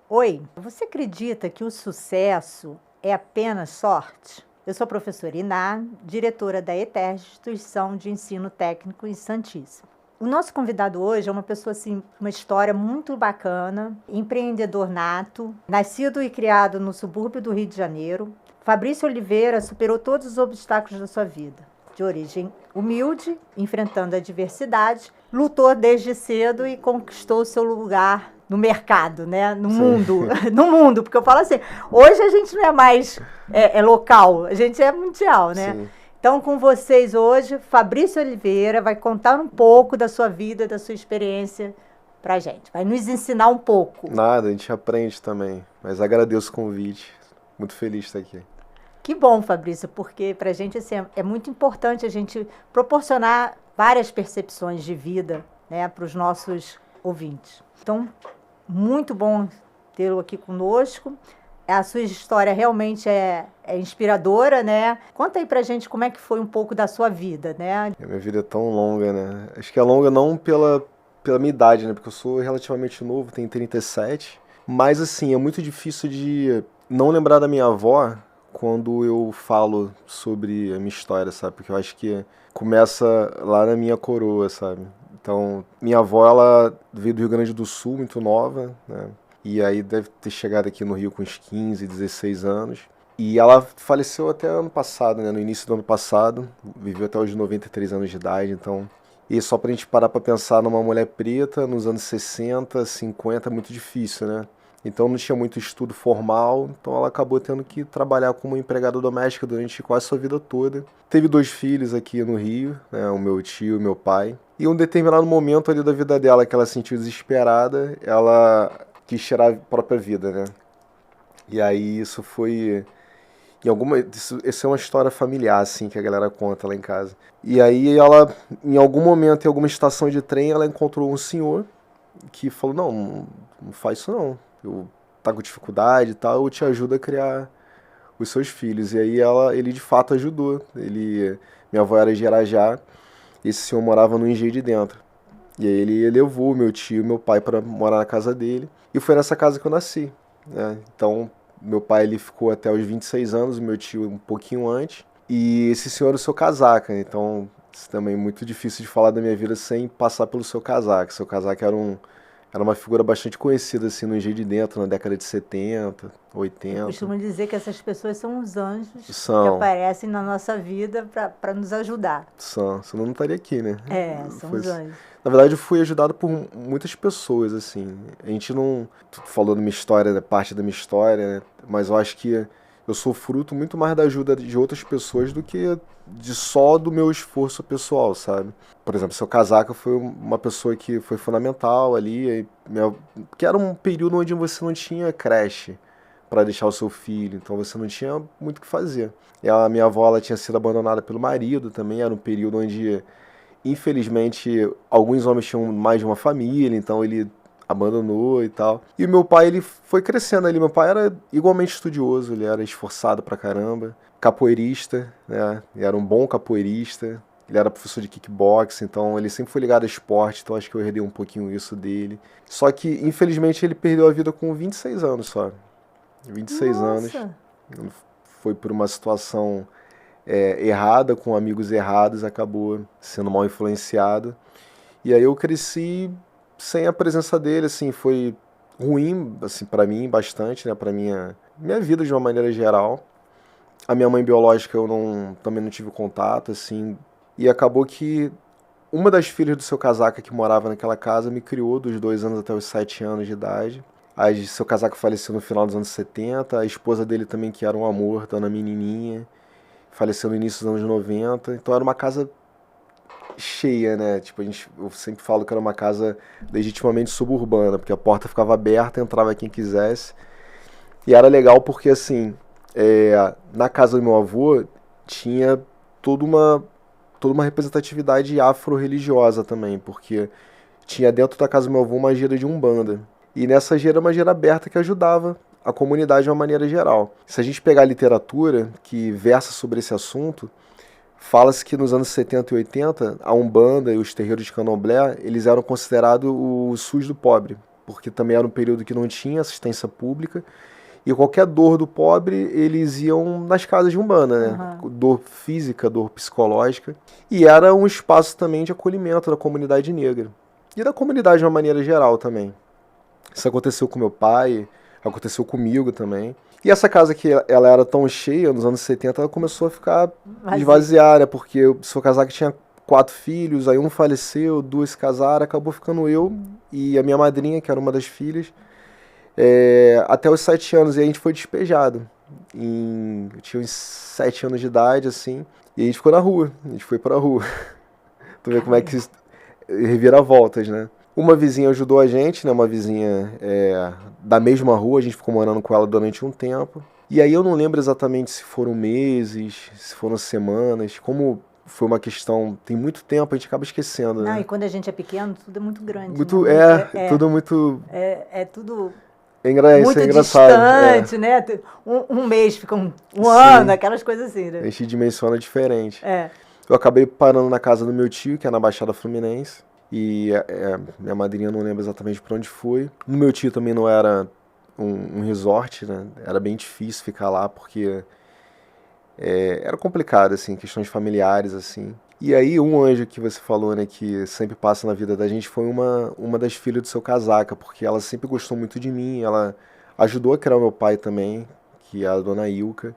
Oi, você acredita que o sucesso é apenas sorte? Eu sou a professora Iná, diretora da ETERJ, Instituição de Ensino Técnico em Santíssimo. O nosso convidado hoje é uma pessoa assim, uma história muito bacana, empreendedor nato, nascido e criado no subúrbio do Rio de Janeiro. Fabrício Oliveira superou todos os obstáculos da sua vida. De origem humilde, enfrentando a adversidade, lutou desde cedo e conquistou seu lugar no mercado, né? No Sim. mundo, no mundo, porque eu falo assim, hoje a gente não é mais local, a gente é mundial, né? Sim. Então, com vocês hoje, Fabrício Oliveira vai contar um pouco da sua vida, da sua experiência pra gente. Vai nos ensinar um pouco. Nada, a gente aprende também. Mas agradeço o convite. Muito feliz de estar aqui. Que bom, Fabrício, porque pra gente assim, é muito importante a gente proporcionar várias percepções de vida, né, para os nossos ouvintes. Então, muito bom tê-lo aqui conosco. A sua história realmente é inspiradora, né? Conta aí pra gente como é que foi um pouco da sua vida, né? A minha vida é tão longa, né? Acho que é longa não pela minha idade, né? Porque eu sou relativamente novo, tenho 37. Mas, assim, é muito difícil de não lembrar da minha avó quando eu falo sobre a minha história, sabe? Porque eu acho que começa lá na minha coroa, sabe? Então, minha avó, ela veio do Rio Grande do Sul, muito nova, né? E aí deve ter chegado aqui no Rio com uns 15, 16 anos. E ela faleceu até ano passado, né? No início do ano passado. Viveu até os 93 anos de idade, então... E só pra gente parar pra pensar numa mulher preta nos anos 60, 50, é muito difícil, né? Então não tinha muito estudo formal, então ela acabou tendo que trabalhar como empregada doméstica durante quase a sua vida toda. Teve 2 filhos aqui no Rio, né? O meu tio e o meu pai. E em um determinado momento ali da vida dela, que ela se sentiu desesperada, ela quis tirar a própria vida, né? E aí isso foi... Essa é uma história familiar, assim, que a galera conta lá em casa. E aí ela, em algum momento, em alguma estação de trem, ela encontrou um senhor que falou, não faz isso não. Eu tá com dificuldade e tal, eu te ajudo a criar os seus filhos. E aí ele de fato ajudou. Minha avó era de Irajá, esse senhor morava no Engenho de Dentro. E aí ele levou meu tio e meu pai para morar na casa dele. E foi nessa casa que eu nasci, né? Então, meu pai ele ficou até os 26 anos, meu tio um pouquinho antes. E esse senhor era o seu casaca, então isso também é muito difícil de falar da minha vida sem passar pelo seu casaca. Seu casaca era uma figura bastante conhecida assim no Engenho de Dentro, na década de 70, Eu 80. costumo dizer que essas pessoas são os anjos que São, aparecem na nossa vida para nos ajudar. senão eu não estaria aqui, né? São Foi, os anjos. na verdade, eu fui ajudado por muitas pessoas, assim. A gente não... Tu falou da minha história, da parte da minha história, né? Mas eu acho que eu sou fruto muito mais da ajuda de outras pessoas do que só do meu esforço pessoal, sabe? Por exemplo, seu casaca foi uma pessoa que foi fundamental ali, que era um período onde você não tinha creche para deixar o seu filho, então você não tinha muito o que fazer. E a minha avó ela tinha sido abandonada pelo marido também, era um período onde infelizmente, alguns homens tinham mais de uma família, então ele abandonou e tal. E o meu pai, ele foi crescendo ali. Meu pai era igualmente estudioso, ele era esforçado pra caramba, capoeirista, né? Ele era um bom capoeirista. Ele era professor de kickbox, então ele sempre foi ligado a esporte, então acho que eu herdei um pouquinho isso dele. Só que, infelizmente, ele perdeu a vida com 26 anos só. 26 anos. Nossa! Foi por uma situação errada, com amigos errados, acabou sendo mal influenciado. E aí eu cresci sem a presença dele, assim, foi ruim, assim, para mim, bastante, né, para minha vida de uma maneira geral. A minha mãe biológica também não tive contato, assim, e acabou que uma das filhas do seu casaca que morava naquela casa me criou dos 2 anos até os 7 anos de idade. Seu casaca faleceu no final dos anos 70, a esposa dele também, que era um amor, dona Menininha, faleceu no início dos anos 90, então era uma casa cheia, né? Tipo, eu sempre falo que era uma casa legitimamente suburbana, porque a porta ficava aberta, entrava quem quisesse. E era legal porque, assim, na casa do meu avô tinha toda uma representatividade afro-religiosa também, porque tinha dentro da casa do meu avô uma gira de Umbanda. E nessa gira, uma gira aberta que ajudava a comunidade de uma maneira geral. Se a gente pegar a literatura que versa sobre esse assunto, fala-se que nos anos 70 e 80, a Umbanda e os terreiros de Candomblé, eles eram considerados o SUS do pobre. porque também era um período que não tinha assistência pública. E qualquer dor do pobre, eles iam nas casas de Umbanda, né? Dor física, dor psicológica. E era um espaço também de acolhimento da comunidade negra. E da comunidade de uma maneira geral também. Isso aconteceu com meu pai, aconteceu comigo também. E essa casa que ela era tão cheia, nos anos 70, ela começou a ficar esvaziada, né? Porque eu sou casado que tinha 4 filhos, aí um faleceu, 2 se casaram, acabou ficando eu e a minha madrinha, que era uma das filhas, até os 7 anos, e a gente foi despejado. Eu tinha uns 7 anos de idade, assim, e a gente ficou na rua, a gente foi pra rua. Tu vê como é que reviravoltas, né? Uma vizinha ajudou a gente, né? Uma vizinha da mesma rua, a gente ficou morando com ela durante um tempo. E aí eu não lembro exatamente se foram meses, se foram semanas, como foi uma questão, tem muito tempo, a gente acaba esquecendo, né? Não, e quando a gente é pequeno, tudo é muito grande. Muito, né? tudo muito... É tudo muito muito engraçado, distante, né? Um mês fica um ano, aquelas coisas assim, né? A gente dimensiona diferente. Eu acabei parando na casa do meu tio, que é na Baixada Fluminense, e minha madrinha não lembra exatamente para onde foi. No meu tio também não era um resort, né? Era bem difícil ficar lá, porque era complicado, assim, questões familiares, assim. E aí um anjo que você falou, né, que sempre passa na vida da gente, foi uma das filhas do seu casaca, porque ela sempre gostou muito de mim, ela ajudou a criar o meu pai também, que é a dona Ilka.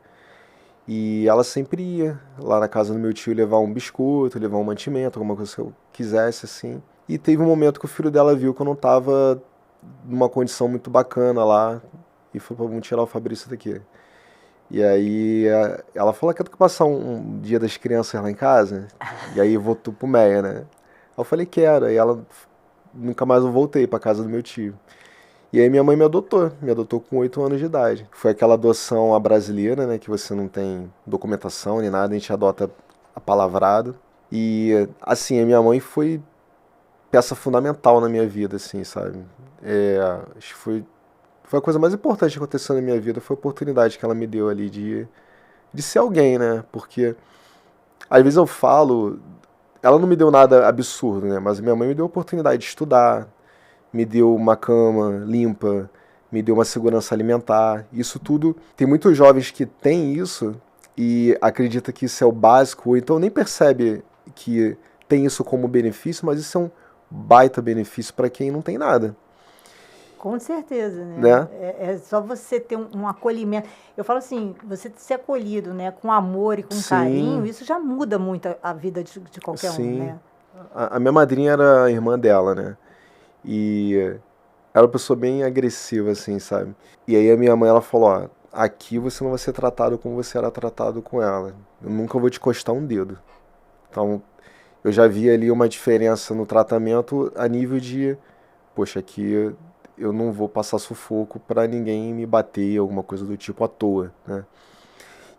E ela sempre ia lá na casa do meu tio levar um biscoito, levar um mantimento, alguma coisa que eu quisesse, assim. E teve um momento que o filho dela viu que eu não tava numa condição muito bacana lá, e falou, vamos tirar o Fabrício daqui. E aí ela falou, quer passar um dia das crianças lá em casa? E aí voltou pro Meia, né? Eu falei, quero. Aí nunca mais eu voltei pra casa do meu tio. E aí minha mãe me adotou com 8 anos de idade. Foi aquela adoção à brasileira, né, que você não tem documentação nem nada, a gente adota apalavrado. E, assim, a minha mãe foi peça fundamental na minha vida, assim, sabe? Acho que foi a coisa mais importante que aconteceu na minha vida, foi a oportunidade que ela me deu ali de ser alguém, né? Porque, às vezes eu falo, ela não me deu nada absurdo, né? Mas minha mãe me deu a oportunidade de estudar, me deu uma cama limpa, me deu uma segurança alimentar. Isso tudo, tem muitos jovens que têm isso e acredita que isso é o básico, ou então nem percebe que tem isso como benefício, mas isso é um baita benefício para quem não tem nada. Com certeza, né? É só você ter um acolhimento. Eu falo assim, você ser acolhido, né, com amor e com carinho, isso já muda muito a vida de qualquer um, né? A minha madrinha era a irmã dela, né? E era uma pessoa bem agressiva, assim, sabe? E aí a minha mãe, ela falou, ó, aqui você não vai ser tratado como você era tratado com ela. Eu nunca vou te encostar um dedo. Então, eu já vi ali uma diferença no tratamento a nível de, poxa, aqui eu não vou passar sufoco pra ninguém me bater, alguma coisa do tipo à toa, né?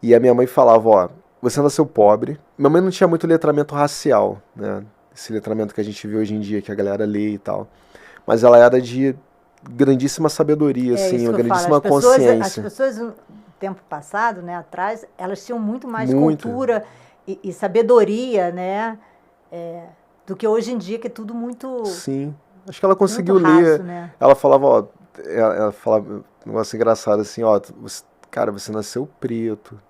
E a minha mãe falava, ó, você nasceu pobre. Minha mãe não tinha muito letramento racial, né? Esse letramento que a gente vê hoje em dia, que a galera lê e tal. Mas ela era de grandíssima sabedoria, assim, uma grandíssima consciência. As pessoas, no tempo passado, né, atrás, elas tinham muito mais cultura e sabedoria, né, do que hoje em dia, que é tudo muito... Sim, acho que ela conseguiu raso, ler. né? Ela falava, ó, ela falava um negócio engraçado assim, ó, cara, você nasceu preto,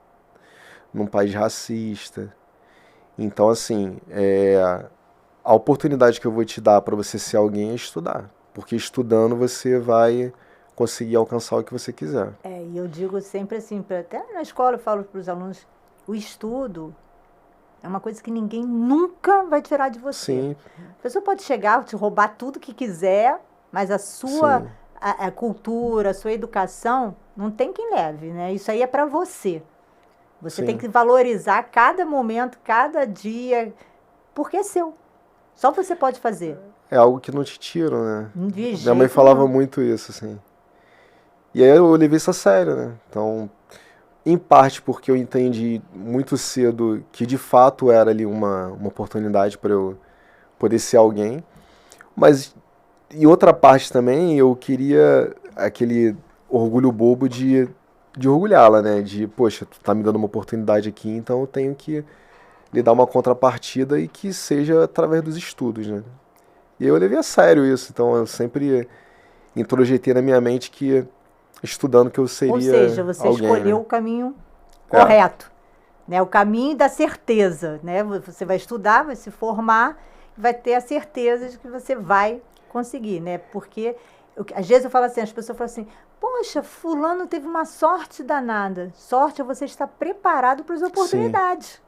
num país racista. Então, assim, a oportunidade que eu vou te dar para você ser alguém é estudar. Porque estudando você vai conseguir alcançar o que você quiser. E eu digo sempre assim, até na escola eu falo para os alunos, o estudo é uma coisa que ninguém nunca vai tirar de você. Sim. A pessoa pode chegar, te roubar tudo que quiser, mas a sua a cultura, a sua educação, não tem quem leve, né? Isso aí é para você. Você tem que valorizar cada momento, cada dia, porque é seu. Só você pode fazer. É algo que não te tiram, né? Minha mãe falava muito isso, assim. E aí eu levei isso a sério, né? Então, em parte porque eu entendi muito cedo que de fato era ali uma oportunidade para eu poder ser alguém. Mas, em outra parte também, eu queria aquele orgulho bobo de orgulhá-la, né? De, poxa, tu tá me dando uma oportunidade aqui, então eu tenho que lhe dar uma contrapartida e que seja através dos estudos, né? E eu levei a sério isso, então eu sempre introjetei na minha mente que estudando que eu seria alguém. Ou seja, você escolheu o caminho correto, né? O caminho da certeza, né? Você vai estudar, vai se formar, vai ter a certeza de que você vai conseguir, né? Porque às vezes eu falo assim, as pessoas falam assim, poxa, fulano teve uma sorte danada. Sorte é você estar preparado para as oportunidades. Sim.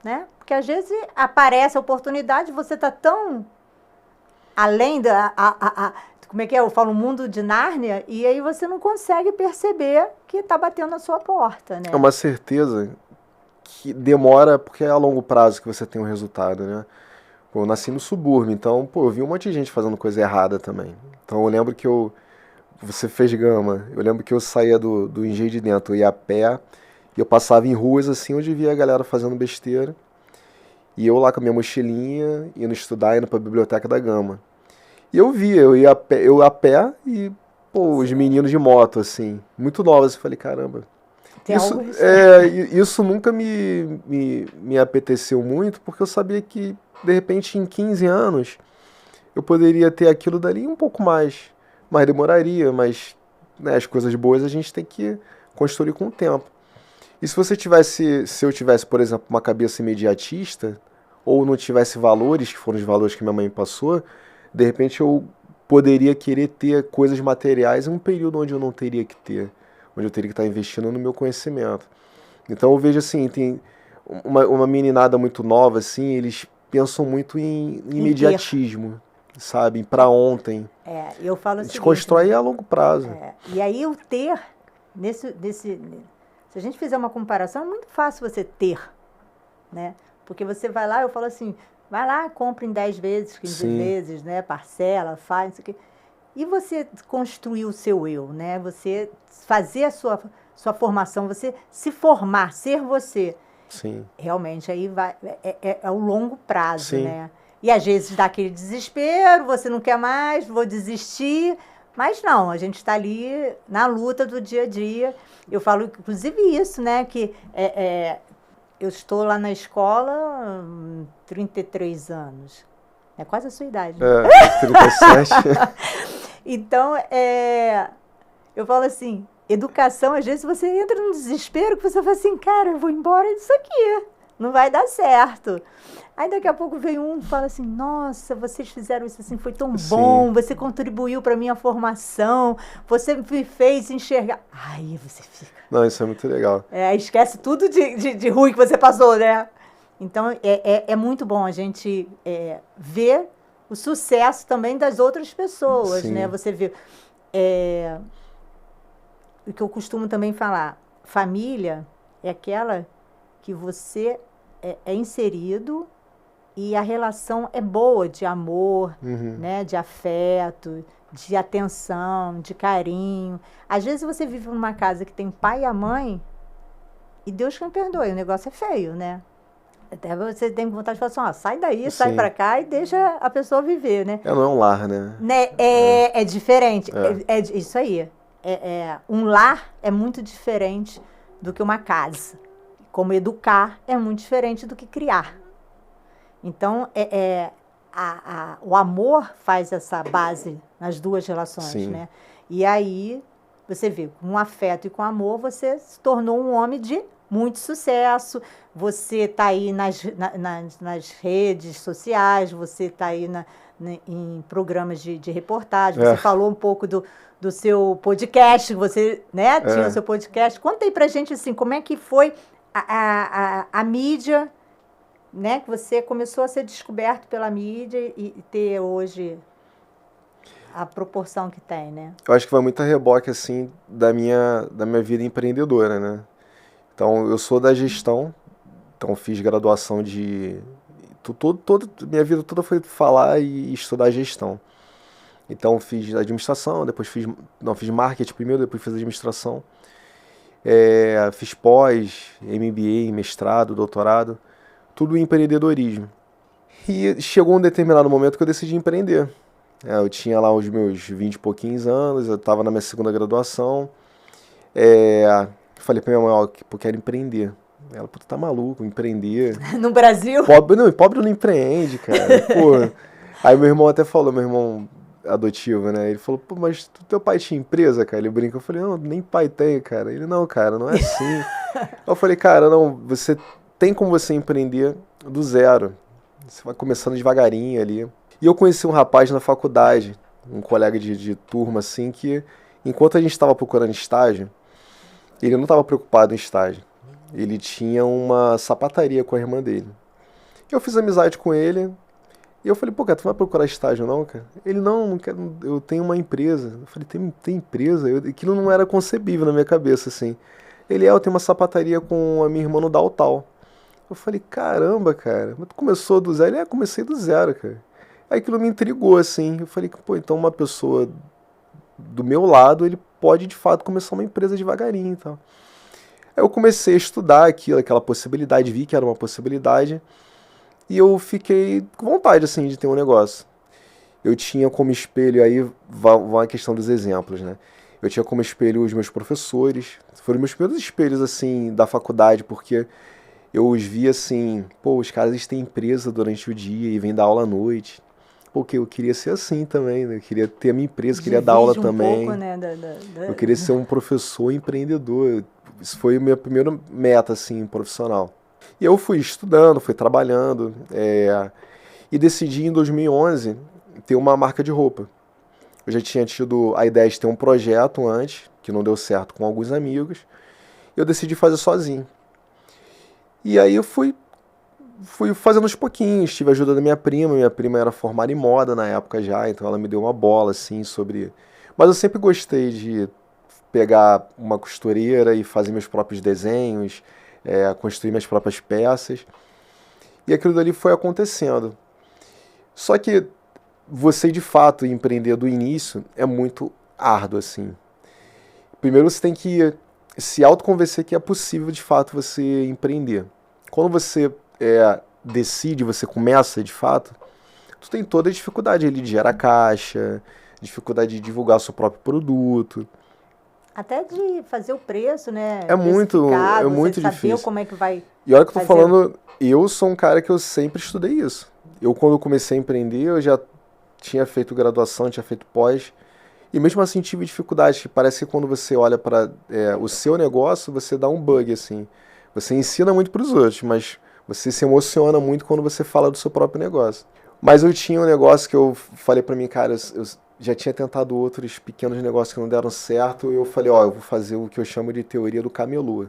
Né? Porque às vezes aparece a oportunidade, você está tão além da... como é que é? Eu falo mundo de Nárnia, e aí você não consegue perceber que está batendo na sua porta, né? É uma certeza que demora, porque é a longo prazo que você tem um resultado, né? Pô, eu nasci no subúrbio, então, pô, eu vi um monte de gente fazendo coisa errada também. Então eu lembro que você fez Gama, eu lembro que eu saía do Engenho de Dentro, eu ia a pé, e eu passava em ruas assim, onde via a galera fazendo besteira, e eu lá com a minha mochilinha, indo estudar, indo pra biblioteca da Gama. E eu via, eu a pé e, pô, os meninos de moto, assim, muito novos, eu falei, caramba. Isso nunca me apeteceu muito, porque eu sabia que, de repente, em 15 anos, eu poderia ter aquilo dali um pouco mais, mas demoraria, mas né, as coisas boas a gente tem que construir com o tempo. E se eu tivesse, por exemplo, uma cabeça imediatista, ou não tivesse valores, que foram os valores que minha mãe me passou, de repente eu poderia querer ter coisas materiais em um período onde eu não teria que ter, onde eu teria que estar investindo no meu conhecimento. Então eu vejo assim, tem uma meninada muito nova, assim, eles pensam muito em imediatismo, sabe? Para ontem. Eu falo assim. Desconstrói a longo prazo. E aí o ter, se a gente fizer uma comparação, é muito fácil você ter, né? Porque você vai lá, eu falo assim, vai lá, compra em 10 vezes, 15 vezes, né? Parcela, faz, isso aqui. E você construir o seu eu, né? Você fazer a sua formação, você se formar, ser você. Sim. Realmente, aí é o longo prazo, né? E às vezes dá aquele desespero, você não quer mais, vou desistir. Mas não, a gente está ali na luta do dia a dia. Eu falo, inclusive, isso, né? Que eu estou lá na escola 33 anos. É quase a sua idade. Né? 37. Então, eu falo assim, educação, às vezes você entra num desespero que você fala assim, cara, eu vou embora disso aqui, não vai dar certo. Aí daqui a pouco vem um e fala assim, nossa, vocês fizeram isso assim, foi tão bom, você contribuiu para a minha formação, você me fez enxergar. Aí você fica... Não, isso é muito legal. Esquece tudo de ruim que você passou, né? Então, é muito bom a gente ver o sucesso também das outras pessoas, né? Você vê... o que eu costumo também falar, família é aquela que você é inserido e a relação é boa, de amor, né? De afeto, de atenção, de carinho. Às vezes você vive numa casa que tem pai e a mãe e Deus que me perdoe, o negócio é feio, né? Até você tem vontade de falar assim, sai daí, sai pra cá e deixa a pessoa viver, né? Não é um lar, né? É diferente, é isso aí. Um lar é muito diferente do que uma casa. Como educar é muito diferente do que criar. Então, o amor faz essa base nas duas relações, né? E aí, você vê, com afeto e com amor, você se tornou um homem de muito sucesso, você está aí nas redes sociais, você está aí em programas de reportagem, você falou um pouco do seu podcast, você tinha o seu podcast. Conta aí pra gente assim, como é que foi a mídia, né, que você começou a ser descoberto pela mídia e ter hoje a proporção que tem, né? Eu acho que vai muito a reboque, assim, da minha vida empreendedora, né? Então, eu sou da gestão, então fiz graduação minha vida toda foi falar e estudar gestão. Então, fiz administração, depois fiz marketing primeiro, depois fiz administração. Fiz pós, MBA, mestrado, doutorado, tudo em empreendedorismo. E chegou um determinado momento que eu decidi empreender. Eu tinha lá os meus 20 e pouquinhos anos, eu estava na minha segunda graduação. Falei pra minha mãe, eu quero empreender. Ela, pô, tu tá maluco, empreender. No Brasil? Pobre não empreende, cara. Pô. Aí meu irmão até falou, adotivo, né? Ele falou, pô, mas teu pai tinha empresa, cara? Ele brinca. Eu falei, não, nem pai tem, cara. Ele, não, cara, não é assim. Eu falei, cara, não, você tem como você empreender do zero. Você vai começando devagarinho ali. E eu conheci um rapaz na faculdade, um colega de turma, assim, que enquanto a gente estava procurando estágio, ele não estava preocupado em estágio. Ele tinha uma sapataria com a irmã dele. Eu fiz amizade com ele e eu falei, pô, cara, tu vai procurar estágio não, cara? Ele, não, não quero, eu tenho uma empresa. Eu falei, tem empresa? Aquilo não era concebível na minha cabeça, assim. Ele, eu tenho uma sapataria com a minha irmã no Daltal. Eu falei, caramba, cara, mas tu começou do zero? Ele, comecei do zero, cara. Aí aquilo me intrigou, assim. Eu falei, pô, então uma pessoa do meu lado, ele pode, de fato, começar uma empresa devagarinho e tal. Aí eu comecei a estudar aquilo, aquela possibilidade, vi que era uma possibilidade, e eu fiquei com vontade, assim, de ter um negócio. Eu tinha como espelho, aí vai a questão dos exemplos, né? Eu tinha como espelho os meus professores, foram meus primeiros espelhos, assim, da faculdade, porque eu os vi assim, pô, os caras eles têm empresa durante o dia e vêm dar aula à noite. Porque eu queria ser assim também, né? Eu queria ter a minha empresa, queria dar aula Divide um também. pouco, né, Eu queria ser um professor empreendedor. Isso foi a minha primeira meta, assim, profissional. E eu fui estudando, fui trabalhando, e decidi em 2011 ter uma marca de roupa. Eu já tinha tido a ideia de ter um projeto antes, que não deu certo com alguns amigos, e eu decidi fazer sozinho. E aí eu fui fazendo aos pouquinhos, tive a ajuda da minha prima era formada em moda na época já, então ela me deu uma bola, assim, sobre... Mas eu sempre gostei de pegar uma costureira e fazer meus próprios desenhos, construir minhas próprias peças, e aquilo dali foi acontecendo. Só que você, de fato, empreender do início é muito árduo, assim. Primeiro você tem que se autoconvencer que é possível, de fato, você empreender. Quando você decide, você começa, de fato, tu tem toda a dificuldade ali de gerar caixa, dificuldade de divulgar seu próprio produto. Até de fazer o preço, né? É muito você saber difícil. como é que vai E olha que eu tô fazer. falando, eu sou um cara que eu sempre estudei isso. Eu, quando comecei a empreender, eu já tinha feito graduação, tinha feito pós, e mesmo assim tive dificuldade, que parece que quando você olha para o seu negócio, você dá um bug, assim. Você ensina muito para os outros, mas você se emociona muito quando você fala do seu próprio negócio. Mas eu tinha um negócio que eu falei para mim, cara, eu já tinha tentado outros pequenos negócios que não deram certo, e eu falei, eu vou fazer o que eu chamo de teoria do camelô,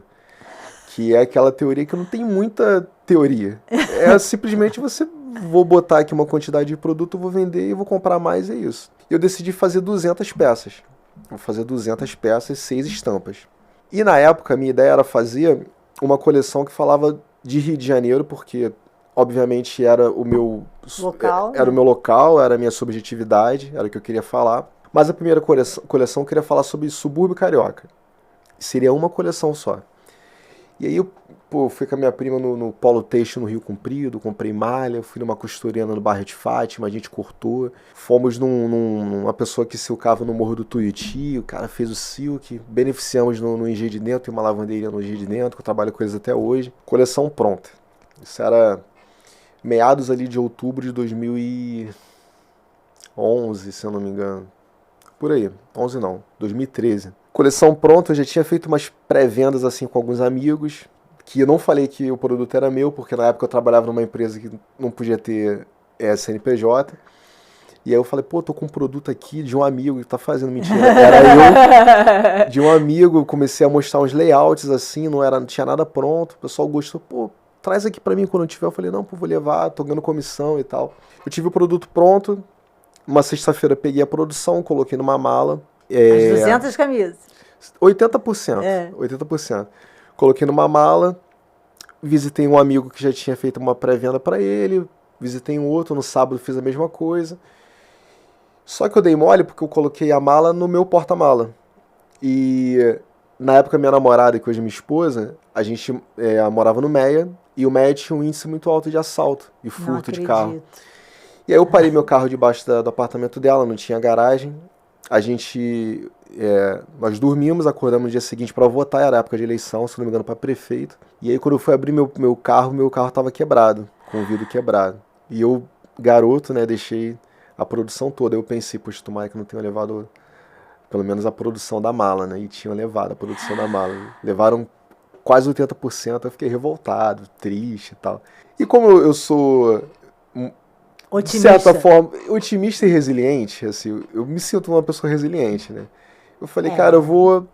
que é aquela teoria que não tem muita teoria. É simplesmente você, vou botar aqui uma quantidade de produto, vou vender e vou comprar mais, é isso. Eu decidi fazer 200 peças. Vou fazer 200 peças, 6 estampas. E na época a minha ideia era fazer uma coleção que falava de Rio de Janeiro, porque obviamente era o meu local, era o meu local, era a minha subjetividade, era o que eu queria falar. Mas a primeira coleção eu queria falar sobre subúrbio carioca. Seria uma coleção só. E aí eu fui com a minha prima no Polo Têxtil no Rio Comprido, comprei malha, fui numa costureira no bairro de Fátima, a gente cortou. Fomos numa pessoa que silcava no Morro do Tuiuti, o cara fez o silk, beneficiamos no Engenho de Dentro, tem uma lavanderia no Engenho de Dentro, que eu trabalho com eles até hoje. Coleção pronta. Isso era meados ali de outubro de 2011, se eu não me engano. Por aí, 11 não, 2013. Coleção pronta, eu já tinha feito umas pré-vendas assim com alguns amigos, que eu não falei que o produto era meu, porque na época eu trabalhava numa empresa que não podia ter CNPJ. E aí eu falei, tô com um produto aqui de um amigo que tá fazendo, mentira. Era eu, de um amigo, comecei a mostrar uns layouts assim, não tinha nada pronto, o pessoal gostou, traz aqui pra mim quando eu tiver. Eu falei, não, vou levar, tô ganhando comissão e tal. Eu tive o produto pronto, uma sexta-feira peguei a produção, coloquei numa mala. As 200 camisas. 80%. 80%. Coloquei numa mala, visitei um amigo que já tinha feito uma pré-venda para ele, visitei um outro, no sábado fiz a mesma coisa. Só que eu dei mole porque eu coloquei a mala no meu porta-mala. E na época minha namorada, que hoje é minha esposa, a gente morava no Meia, e o Meia tinha um índice muito alto de assalto e furto de carro. E aí eu parei meu carro debaixo do apartamento dela, não tinha garagem. Nós dormimos, acordamos no dia seguinte para votar, era época de eleição, se não me engano, para prefeito. E aí quando eu fui abrir meu carro estava quebrado, com o vidro quebrado. E eu, garoto, né, deixei a produção toda. Eu pensei, poxa, tomara que não tenha levado pelo menos a produção da mala, né? E tinham levado a produção da mala. Levaram quase 80%, eu fiquei revoltado, triste e tal. E como eu sou, de certa forma, otimista e resiliente, assim, eu me sinto uma pessoa resiliente, né? Eu falei, cara, eu vou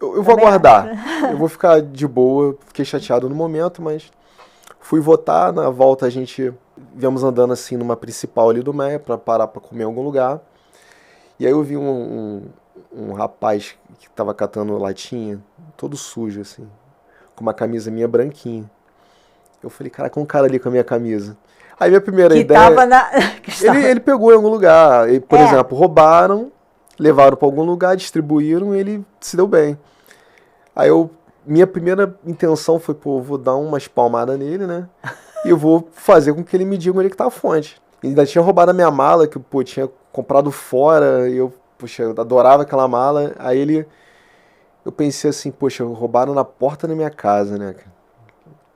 aguardar, eu vou ficar de boa, fiquei chateado no momento, mas fui votar, na volta a gente viemos andando assim numa principal ali do Meia pra parar pra comer em algum lugar. E aí eu vi um rapaz que tava catando latinha, todo sujo assim, com uma camisa minha branquinha. Eu falei, cara, com um cara ali com a minha camisa. Aí minha primeira ideia... Tava na... ele pegou em algum lugar. E, por exemplo, roubaram, levaram pra algum lugar, distribuíram e ele se deu bem. Aí minha primeira intenção foi, pô, eu vou dar umas palmadas nele, né? E eu vou fazer com que ele me diga onde é que tá a fonte. E ainda tinha roubado a minha mala, que, pô, tinha comprado fora, e eu, poxa, eu adorava aquela mala. Aí eu pensei assim, poxa, roubaram na porta da minha casa, né?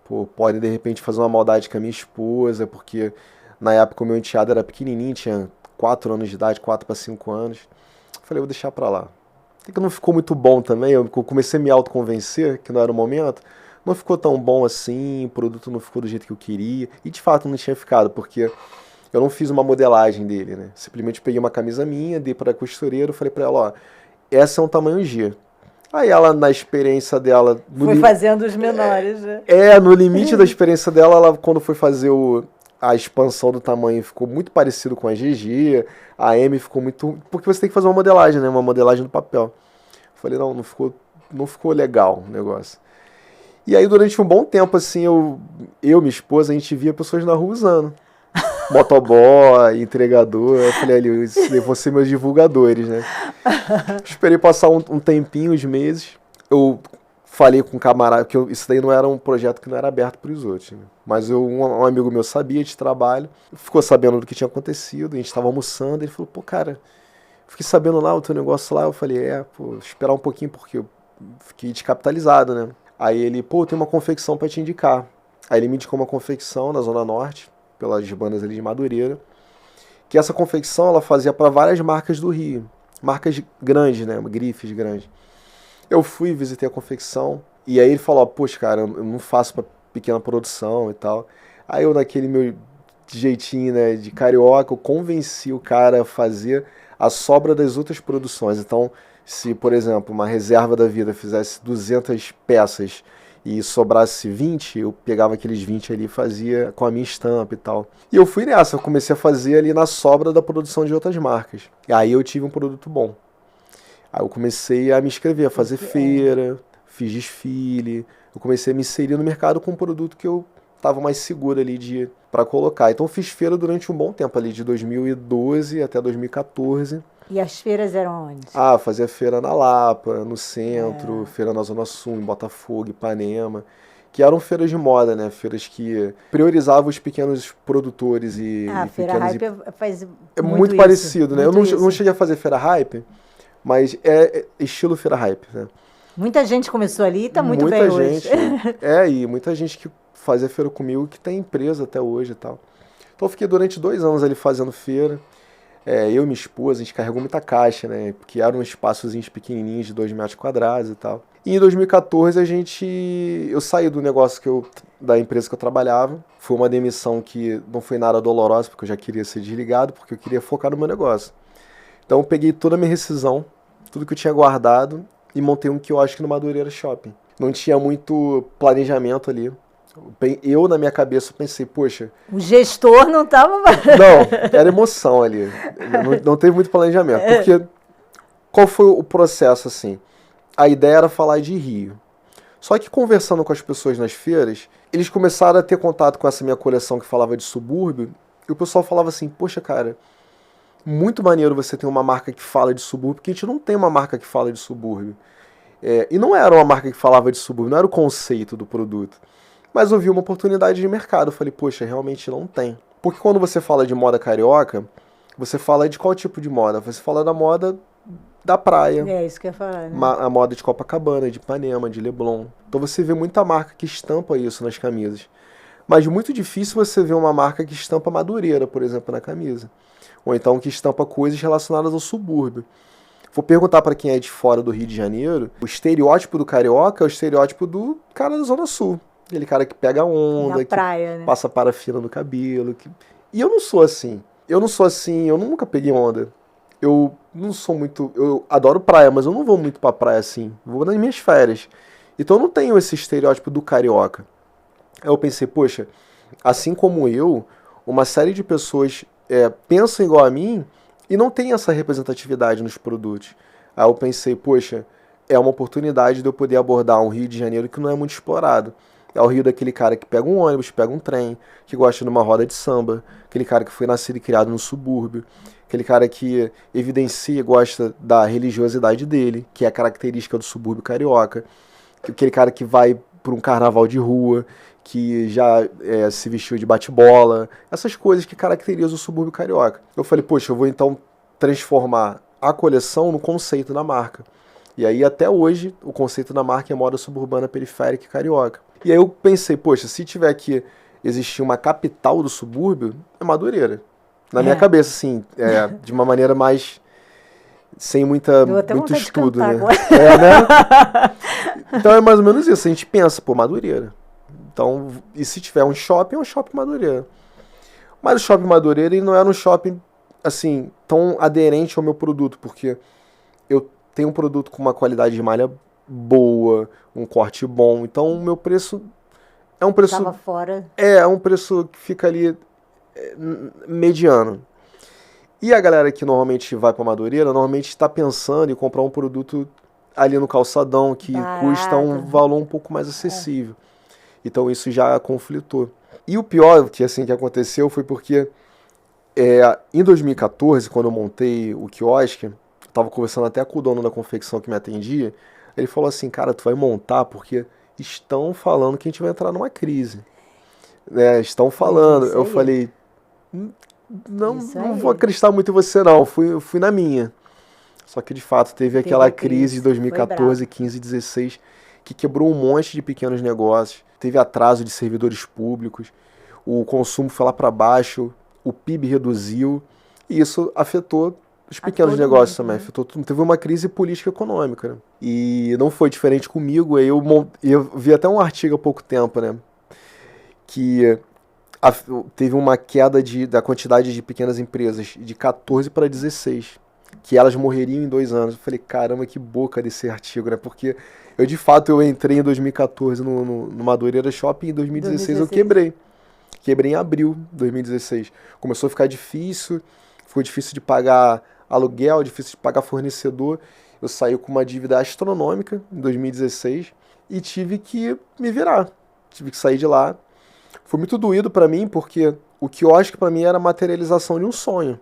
Pô, pode de repente fazer uma maldade com a minha esposa, porque na época o meu enteado era pequenininho, tinha 4 anos de idade, 4 para 5 anos. Falei, vou deixar pra lá. Até que não ficou muito bom também, eu comecei a me autoconvencer que não era o momento. Não ficou tão bom assim, o produto não ficou do jeito que eu queria. E de fato não tinha ficado, porque eu não fiz uma modelagem dele, né? Simplesmente peguei uma camisa minha, dei pra costureira, falei pra ela, ó, essa é um tamanho G. Aí ela, na experiência dela... Foi fazendo os menores, né? No limite da experiência dela, ela quando foi fazer a expansão do tamanho, ficou muito parecido com a GG, a M ficou muito... Porque você tem que fazer uma modelagem, né? Uma modelagem do papel. Eu falei, não ficou legal o negócio. E aí, durante um bom tempo, assim, minha esposa, a gente via pessoas na rua usando. Motoboy, entregador. Eu falei, ali, vão ser meus divulgadores, né? Esperei passar um tempinho, uns meses. Eu falei com um camarada, que isso daí não era um projeto que não era aberto para os outros. Né? Mas um amigo meu sabia de trabalho, ficou sabendo do que tinha acontecido, a gente estava almoçando, ele falou, pô, cara, fiquei sabendo lá o teu negócio lá. Eu falei, esperar um pouquinho, porque eu fiquei descapitalizado, né? Aí ele, pô, tem uma confecção para te indicar. Aí ele me indicou uma confecção na Zona Norte, pelas bandas ali de Madureira, que essa confecção ela fazia para várias marcas do Rio, marcas grandes, né, grifes grandes. Eu fui, visitei a confecção, e aí ele falou, poxa, cara, eu não faço para pequena produção e tal. Aí eu, naquele meu jeitinho, né, de carioca, eu convenci o cara a fazer a sobra das outras produções. Então, se, por exemplo, uma Reserva da Vida fizesse 200 peças e sobrasse 20, eu pegava aqueles 20 ali e fazia com a minha estampa e tal. E eu fui nessa, eu comecei a fazer ali na sobra da produção de outras marcas. E aí eu tive um produto bom. Aí eu comecei a me inscrever, a fazer feira, fiz desfile, eu comecei a me inserir no mercado com um produto que eu estava mais seguro ali para colocar. Então eu fiz feira durante um bom tempo ali, de 2012 até 2014. E as feiras eram onde? Fazia feira na Lapa, no centro, feira na Zona Sul, em Botafogo, Ipanema, que eram feiras de moda, né? Feiras que priorizavam os pequenos produtores A Feira Hype faz muito isso, parecido, né? Muito eu não cheguei a fazer Feira Hype, mas é estilo Feira Hype, né? Muita gente começou ali e está muito bem hoje. E muita gente que fazia feira comigo que tem empresa até hoje e tal. Então eu fiquei durante 2 anos ali fazendo feira. Eu e minha esposa, a gente carregou muita caixa, né? Porque eram espaçozinhos pequenininhos de 2 metros quadrados e tal. E em 2014 eu saí do negócio da empresa que eu trabalhava. Foi uma demissão que não foi nada dolorosa, porque eu já queria ser desligado, porque eu queria focar no meu negócio. Então eu peguei toda a minha rescisão, tudo que eu tinha guardado e montei um quiosque no Madureira Shopping. Não tinha muito planejamento ali. Eu, na minha cabeça, pensei, poxa... O gestor não estava... Não, era emoção ali. Não teve muito planejamento. Porque qual foi o processo, assim? A ideia era falar de Rio. Só que conversando com as pessoas nas feiras, eles começaram a ter contato com essa minha coleção que falava de subúrbio, e o pessoal falava assim, poxa, cara, muito maneiro você ter uma marca que fala de subúrbio, porque a gente não tem uma marca que fala de subúrbio. E não era uma marca que falava de subúrbio, não era o conceito do produto. Mas eu vi uma oportunidade de mercado. Eu falei, poxa, realmente não tem. Porque quando você fala de moda carioca, você fala de qual tipo de moda? Você fala da moda da praia. É isso que eu ia falar, né? A moda de Copacabana, de Ipanema, de Leblon. Então você vê muita marca que estampa isso nas camisas. Mas muito difícil você ver uma marca que estampa Madureira, por exemplo, na camisa. ou então que estampa coisas relacionadas ao subúrbio. Vou perguntar para quem é de fora do Rio de Janeiro, o estereótipo do carioca é o estereótipo do cara da Zona Sul. Aquele cara que pega onda, que praia, né? passa parafina no cabelo. E eu não sou assim. Eu nunca peguei onda. Eu não sou muito... Eu adoro praia, mas eu não vou muito pra praia assim. Vou nas minhas férias. Então eu não tenho esse estereótipo do carioca. Aí eu pensei, poxa, assim como eu, uma série de pessoas pensam igual a mim e não tem essa representatividade nos produtos. Aí eu pensei, poxa, é uma oportunidade de eu poder abordar um Rio de Janeiro que não é muito explorado. É o Rio daquele cara que pega um ônibus, pega um trem, que gosta de uma roda de samba, aquele cara que foi nascido e criado no subúrbio, aquele cara que evidencia e gosta da religiosidade dele, que é a característica do subúrbio carioca, aquele cara que vai para um carnaval de rua, que já se vestiu de bate-bola, essas coisas que caracterizam o subúrbio carioca. Eu falei, poxa, eu vou então transformar a coleção no conceito da marca. E aí até hoje o conceito da marca é moda suburbana periférica e carioca. E aí eu pensei, poxa, se tiver que existir uma capital do subúrbio, é Madureira. Na minha cabeça, assim, de uma maneira mais... sem muito estudo, né? Né? Então é mais ou menos isso. A gente pensa, pô, Madureira. Então, e se tiver um shopping, é um shopping Madureira. Mas o shopping Madureira ele não era um shopping, assim, tão aderente ao meu produto, porque eu tenho um produto com uma qualidade de malha boa, um corte bom. Então, o meu preço é um preço... Tava fora. É um preço que fica ali mediano. E a galera que normalmente vai para Madureira, normalmente está pensando em comprar um produto ali no calçadão, que custa um valor um pouco mais acessível. Então isso já conflitou. E o pior que aconteceu foi porque em 2014, quando eu montei o quiosque, eu estava conversando até com o dono da confecção que me atendia, ele falou assim, cara, tu vai montar porque estão falando que a gente vai entrar numa crise. Estão falando. Eu falei, não vou acreditar muito em você não, fui na minha. Só que de fato teve aquela crise de 2014, 15, 16, que quebrou um monte de pequenos negócios, teve atraso de servidores públicos, o consumo foi lá para baixo, o PIB reduziu, e isso afetou os pequenos negócios também, afetou tudo. Teve uma crise política econômica, né? E não foi diferente comigo. Eu vi até um artigo há pouco tempo, né, que teve uma queda da quantidade de pequenas empresas de 14 para 16, que elas morreriam em 2 anos. Eu falei, caramba, que boca desse artigo, né? Porque de fato, eu entrei em 2014 no Madureira Shopping e em 2016 eu quebrei. Quebrei em abril de 2016. Começou a ficar difícil, ficou difícil de pagar aluguel, difícil de pagar fornecedor. Eu saí com uma dívida astronômica em 2016 e tive que me virar. Tive que sair de lá. Foi muito doído pra mim, porque o quiosque pra mim era a materialização de um sonho.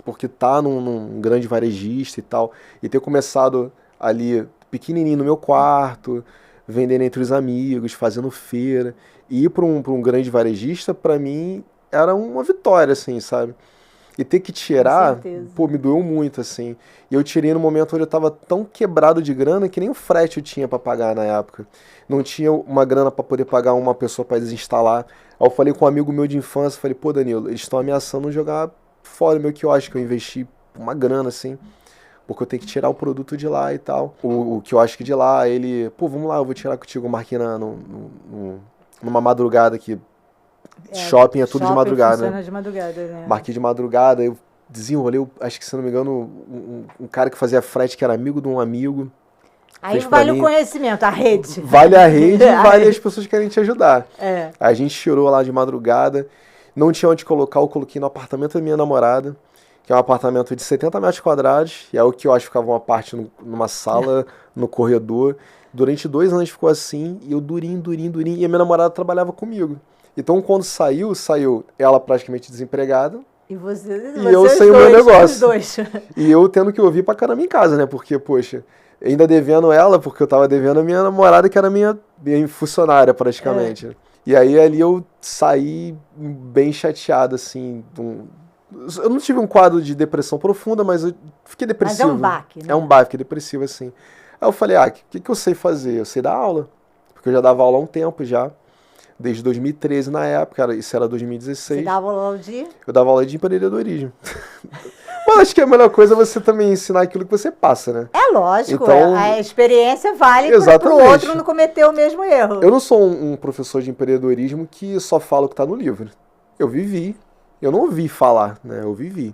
Porque tá num grande varejista e tal, e ter começado ali pequenininho no meu quarto, vendendo entre os amigos, fazendo feira, e ir pra um grande varejista, pra mim era uma vitória, assim, sabe? E ter que tirar, pô, me doeu muito, assim. E eu tirei no momento onde eu tava tão quebrado de grana que nem o frete eu tinha pra pagar na época. Não tinha uma grana pra poder pagar uma pessoa pra desinstalar. Aí eu falei com um amigo meu de infância, falei, pô, Danilo, eles estão ameaçando jogar fora o meu quiosque, que eu investi uma grana, assim, porque eu tenho que tirar o produto de lá e tal. O quiosque de lá, ele, pô, vamos lá, eu vou tirar contigo, eu marquei numa madrugada aqui. Shopping é tudo de madrugada, né? De madrugada, né? Marquei de madrugada, eu desenrolei, acho que se não me engano, um cara que fazia frete que era amigo de um amigo. Aí vale o conhecimento, a rede. Vale a rede e vale as pessoas que querem te ajudar. Aí a gente tirou lá de madrugada, não tinha onde colocar, eu coloquei no apartamento da minha namorada, que é um apartamento de 70 metros quadrados, e aí o quiosque ficava uma parte numa sala, no corredor. Durante 2 anos ficou assim, e eu durinho, e a minha namorada trabalhava comigo. Então, quando saiu ela praticamente desempregada. E eu sem o meu negócio. E eu tendo que ouvir pra caramba em casa, né? Porque, poxa, ainda devendo ela, porque eu tava devendo a minha namorada, que era minha funcionária, praticamente. E aí, ali eu saí bem chateado, assim. Eu não tive um quadro de depressão profunda, mas eu fiquei depressivo. Mas é um baque, né? É um baque, fiquei depressivo, assim. Aí eu falei, o que eu sei fazer? Eu sei dar aula. Porque eu já dava aula há um tempo já. desde 2013 na época, isso era 2016. Você dava aula de? Eu dava aula de empreendedorismo. Mas acho que a melhor coisa é você também ensinar aquilo que você passa, né? É lógico, então, a experiência vale para o outro não cometer o mesmo erro. Eu não sou um professor de empreendedorismo que só fala o que está no livro. Eu vivi, eu não ouvi falar, né? Eu vivi.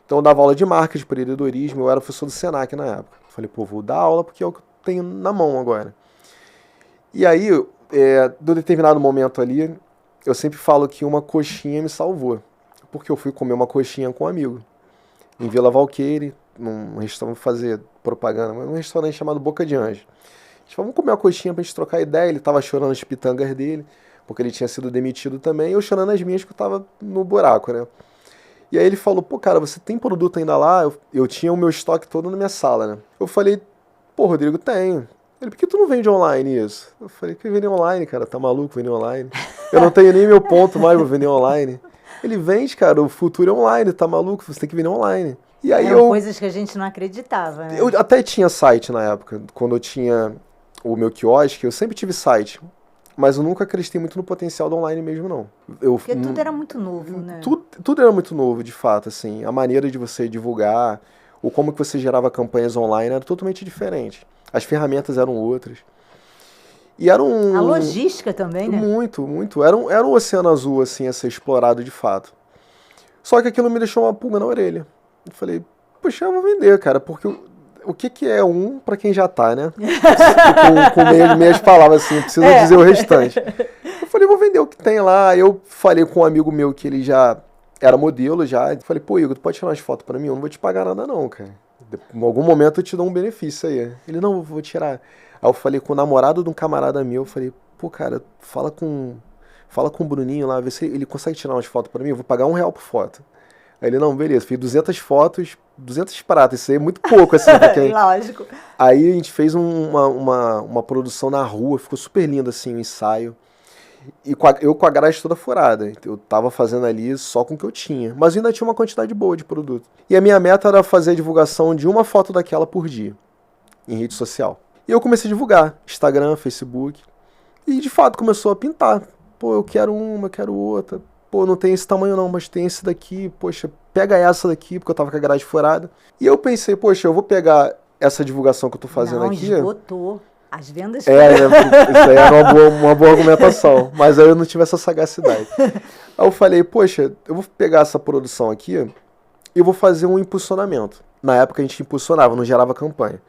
Então eu dava aula de marketing, de empreendedorismo, eu era professor do Senac na época. Falei, pô, vou dar aula porque é o que eu tenho na mão agora. E aí, de determinado momento ali, eu sempre falo que uma coxinha me salvou. Porque eu fui comer uma coxinha com um amigo. Em Vila Valqueire, num restaurante, fazer propaganda, num restaurante chamado Boca de Anjo. A gente falou, vamos comer uma coxinha pra gente trocar ideia. Ele tava chorando as pitangas dele, porque ele tinha sido demitido também, e eu chorando as minhas, que eu tava no buraco, né? E aí ele falou, pô, cara, você tem produto ainda lá? Eu tinha o meu estoque todo na minha sala, né? Eu falei, pô, Rodrigo, tenho. Ele, por que tu não vende online isso? Eu falei, que vender online, cara, tá maluco vender online? Eu não tenho nem meu ponto mais, vou vender online. Ele, vende, cara, o futuro é online, tá maluco, você tem que vender online. E aí coisas que a gente não acreditava, né? Eu até tinha site na época, quando eu tinha o meu quiosque, eu sempre tive site. Mas eu nunca acreditei muito no potencial do online mesmo, não. Porque tudo era muito novo, né? Tudo era muito novo, de fato, assim. A maneira de você divulgar, ou como que você gerava campanhas online era totalmente diferente. As ferramentas eram outras. E era a logística também, né? Muito, muito. Era um oceano azul, assim, a ser explorado de fato. Só que aquilo me deixou uma pulga na orelha. Eu falei, poxa, eu vou vender, cara, porque o que é pra quem já tá, né? com meias palavras, assim, precisa dizer o restante. Eu falei, vou vender o que tem lá. Eu falei com um amigo meu que ele já era modelo já. Eu falei, pô, Igor, tu pode tirar umas fotos pra mim? Eu não vou te pagar nada não, cara. Em algum momento eu te dou um benefício aí. Ele, não, eu vou tirar. Aí eu falei com o namorado de um camarada meu, eu falei, pô, cara, fala com o Bruninho lá, vê se ele consegue tirar umas fotos pra mim, eu vou pagar R$1 por foto. Aí ele, não, beleza, fiz 200 fotos, 200 pratas, isso aí é muito pouco, assim, pra quem... Lógico. Aí a gente fez uma produção na rua, ficou super lindo, assim, o ensaio. E eu com a grade toda furada, eu tava fazendo ali só com o que eu tinha, mas ainda tinha uma quantidade boa de produto. E a minha meta era fazer a divulgação de uma foto daquela por dia, em rede social. E eu comecei a divulgar, Instagram, Facebook, e de fato começou a pintar. Pô, eu quero uma, eu quero outra. Pô, não tem esse tamanho não, mas tem esse daqui. Poxa, pega essa daqui, porque eu tava com a grade furada. E eu pensei, poxa, eu vou pegar essa divulgação que eu tô fazendo aqui. Esgotou. As vendas... isso aí era uma boa argumentação. Mas aí eu não tive essa sagacidade. Aí eu falei, poxa, eu vou pegar essa produção aqui e vou fazer um impulsionamento. Na época a gente impulsionava, não gerava campanha.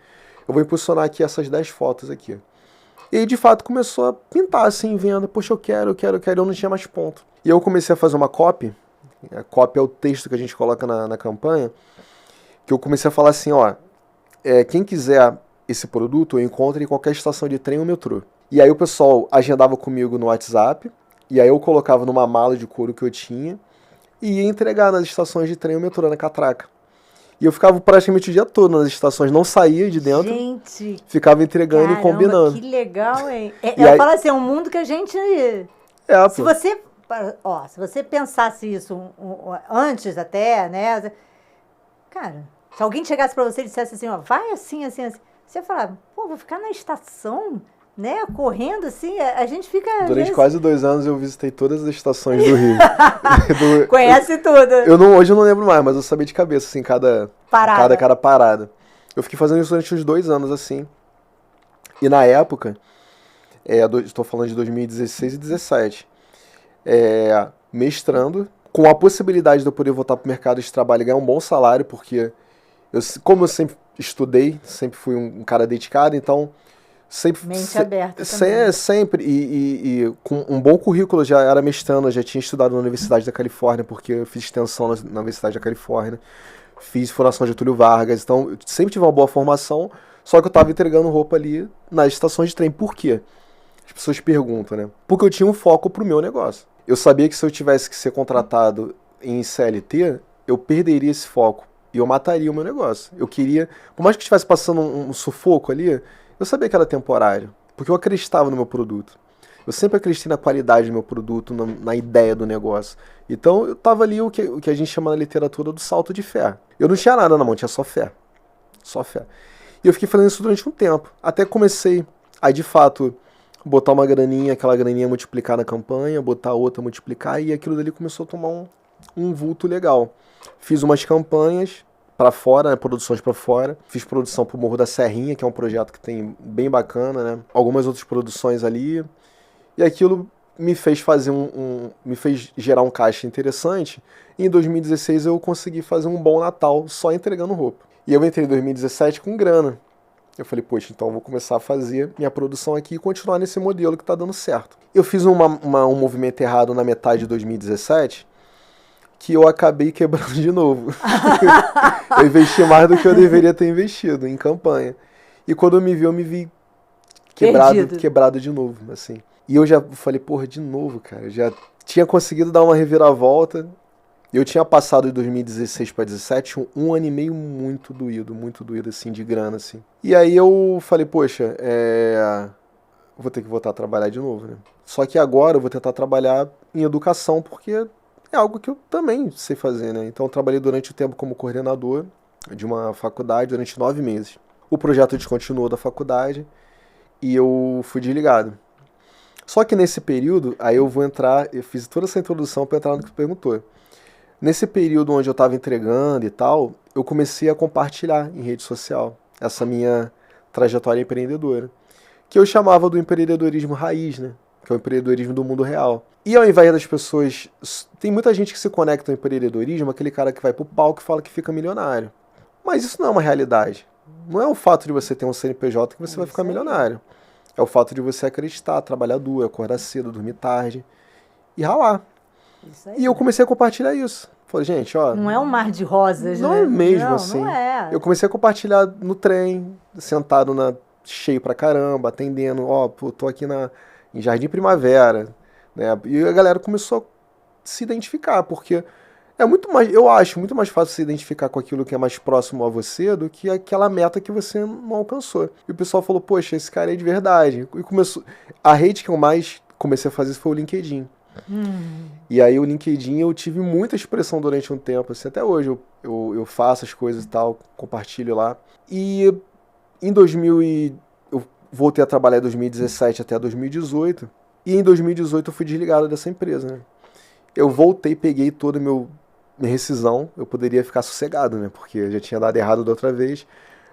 Eu vou impulsionar aqui essas 10 fotos aqui. E aí, de fato, começou a pintar assim, venda. Poxa, eu quero. Eu não tinha mais ponto. E eu comecei a fazer uma copy. A copy é o texto que a gente coloca na campanha. Que eu comecei a falar assim, ó. Quem quiser esse produto, eu encontro em qualquer estação de trem ou metrô. E aí o pessoal agendava comigo no WhatsApp. E aí eu colocava numa mala de couro que eu tinha. E ia entregar nas estações de trem ou metrô, na catraca. E eu ficava praticamente o dia todo nas estações, não saía de dentro. Gente! Ficava entregando, caramba, e combinando. Que legal, hein? Aí, fala assim, é um mundo que a gente... Se você pensasse isso antes até, né? Cara, se alguém chegasse pra você e dissesse assim, ó, vai assim, assim, assim. Você ia falar, pô, vou ficar na estação, né? Correndo assim, a gente fica... Durante quase 2 anos eu visitei todas as estações do Rio. Conhece tudo. Hoje eu não lembro mais, mas eu sabia de cabeça, assim, cada parada. Eu fiquei fazendo isso durante uns 2 anos, assim. E na época, estou falando de 2016 e 2017, mestrando, com a possibilidade de eu poder voltar para o mercado de trabalho e ganhar um bom salário, porque como eu sempre estudei, sempre fui um cara dedicado, então... Mente aberta também. Sempre. E com um bom currículo, já era mestrando, já tinha estudado na Universidade da Califórnia, porque eu fiz extensão na Universidade da Califórnia, fiz formação de Getúlio Vargas, então eu sempre tive uma boa formação, só que eu estava entregando roupa ali nas estações de trem. Por quê? As pessoas perguntam, né? Porque eu tinha um foco pro meu negócio. Eu sabia que se eu tivesse que ser contratado em CLT, eu perderia esse foco e eu mataria o meu negócio. Eu queria, por mais que estivesse passando um sufoco ali, eu sabia que era temporário, porque eu acreditava no meu produto. Eu sempre acreditei na qualidade do meu produto, na ideia do negócio. Então eu tava ali o que a gente chama na literatura do salto de fé. Eu não tinha nada na mão, tinha só fé. Só fé. E eu fiquei fazendo isso durante um tempo. Até comecei a, de fato, botar uma graninha, aquela graninha multiplicar na campanha, botar outra multiplicar, e aquilo dali começou a tomar um vulto legal. Fiz umas campanhas para fora, né, produções para fora. Fiz produção pro Morro da Serrinha, que é um projeto que tem bem bacana, né? Algumas outras produções ali. E aquilo me fez fazer me fez gerar um caixa interessante. E em 2016 eu consegui fazer um bom Natal só entregando roupa. E eu entrei em 2017 com grana. Eu falei, poxa, então eu vou começar a fazer minha produção aqui e continuar nesse modelo que tá dando certo. Eu fiz um movimento errado na metade de 2017, que eu acabei quebrando de novo. Eu investi mais do que eu deveria ter investido em campanha. E quando eu me vi quebrado de novo, assim. E eu já falei, porra, de novo, cara. Já tinha conseguido dar uma reviravolta. Eu tinha passado de 2016 para 2017 um ano e meio muito doído, assim, de grana, assim. E aí eu falei, poxa, vou ter que voltar a trabalhar de novo, né? Só que agora eu vou tentar trabalhar em educação, porque é algo que eu também sei fazer, né? Então eu trabalhei durante o tempo como coordenador de uma faculdade durante 9 meses. O projeto descontinuou da faculdade e eu fui desligado. Só que nesse período, aí eu fiz toda essa introdução para entrar no que tu perguntou. Nesse período onde eu estava entregando e tal, eu comecei a compartilhar em rede social essa minha trajetória empreendedora, que eu chamava do empreendedorismo raiz, né? Que é o empreendedorismo do mundo real. E ao invés das pessoas... Tem muita gente que se conecta ao empreendedorismo, aquele cara que vai pro palco e fala que fica milionário. Mas isso não é uma realidade. Não é o fato de você ter um CNPJ que você vai ficar milionário. É o fato de você acreditar, trabalhar duro, acordar cedo, dormir tarde e ralar. E eu comecei a compartilhar isso. Falei, gente, ó... Não é um mar de rosas, não né? Não é mesmo não, assim. Não é. Eu comecei a compartilhar no trem, sentado cheio pra caramba, atendendo. Ó, tô aqui em Jardim Primavera, né? E a galera começou a se identificar, porque eu acho muito mais fácil se identificar com aquilo que é mais próximo a você do que aquela meta que você não alcançou. E o pessoal falou, poxa, esse cara é de verdade. E a rede que eu mais comecei a fazer foi o LinkedIn. E aí o LinkedIn eu tive muita expressão durante um tempo, assim, até hoje eu faço as coisas e tal, compartilho lá. E eu voltei a trabalhar em 2017 até 2018, e em 2018 eu fui desligado dessa empresa, né? Eu voltei, peguei toda minha rescisão, eu poderia ficar sossegado, né? Porque já tinha dado errado da outra vez.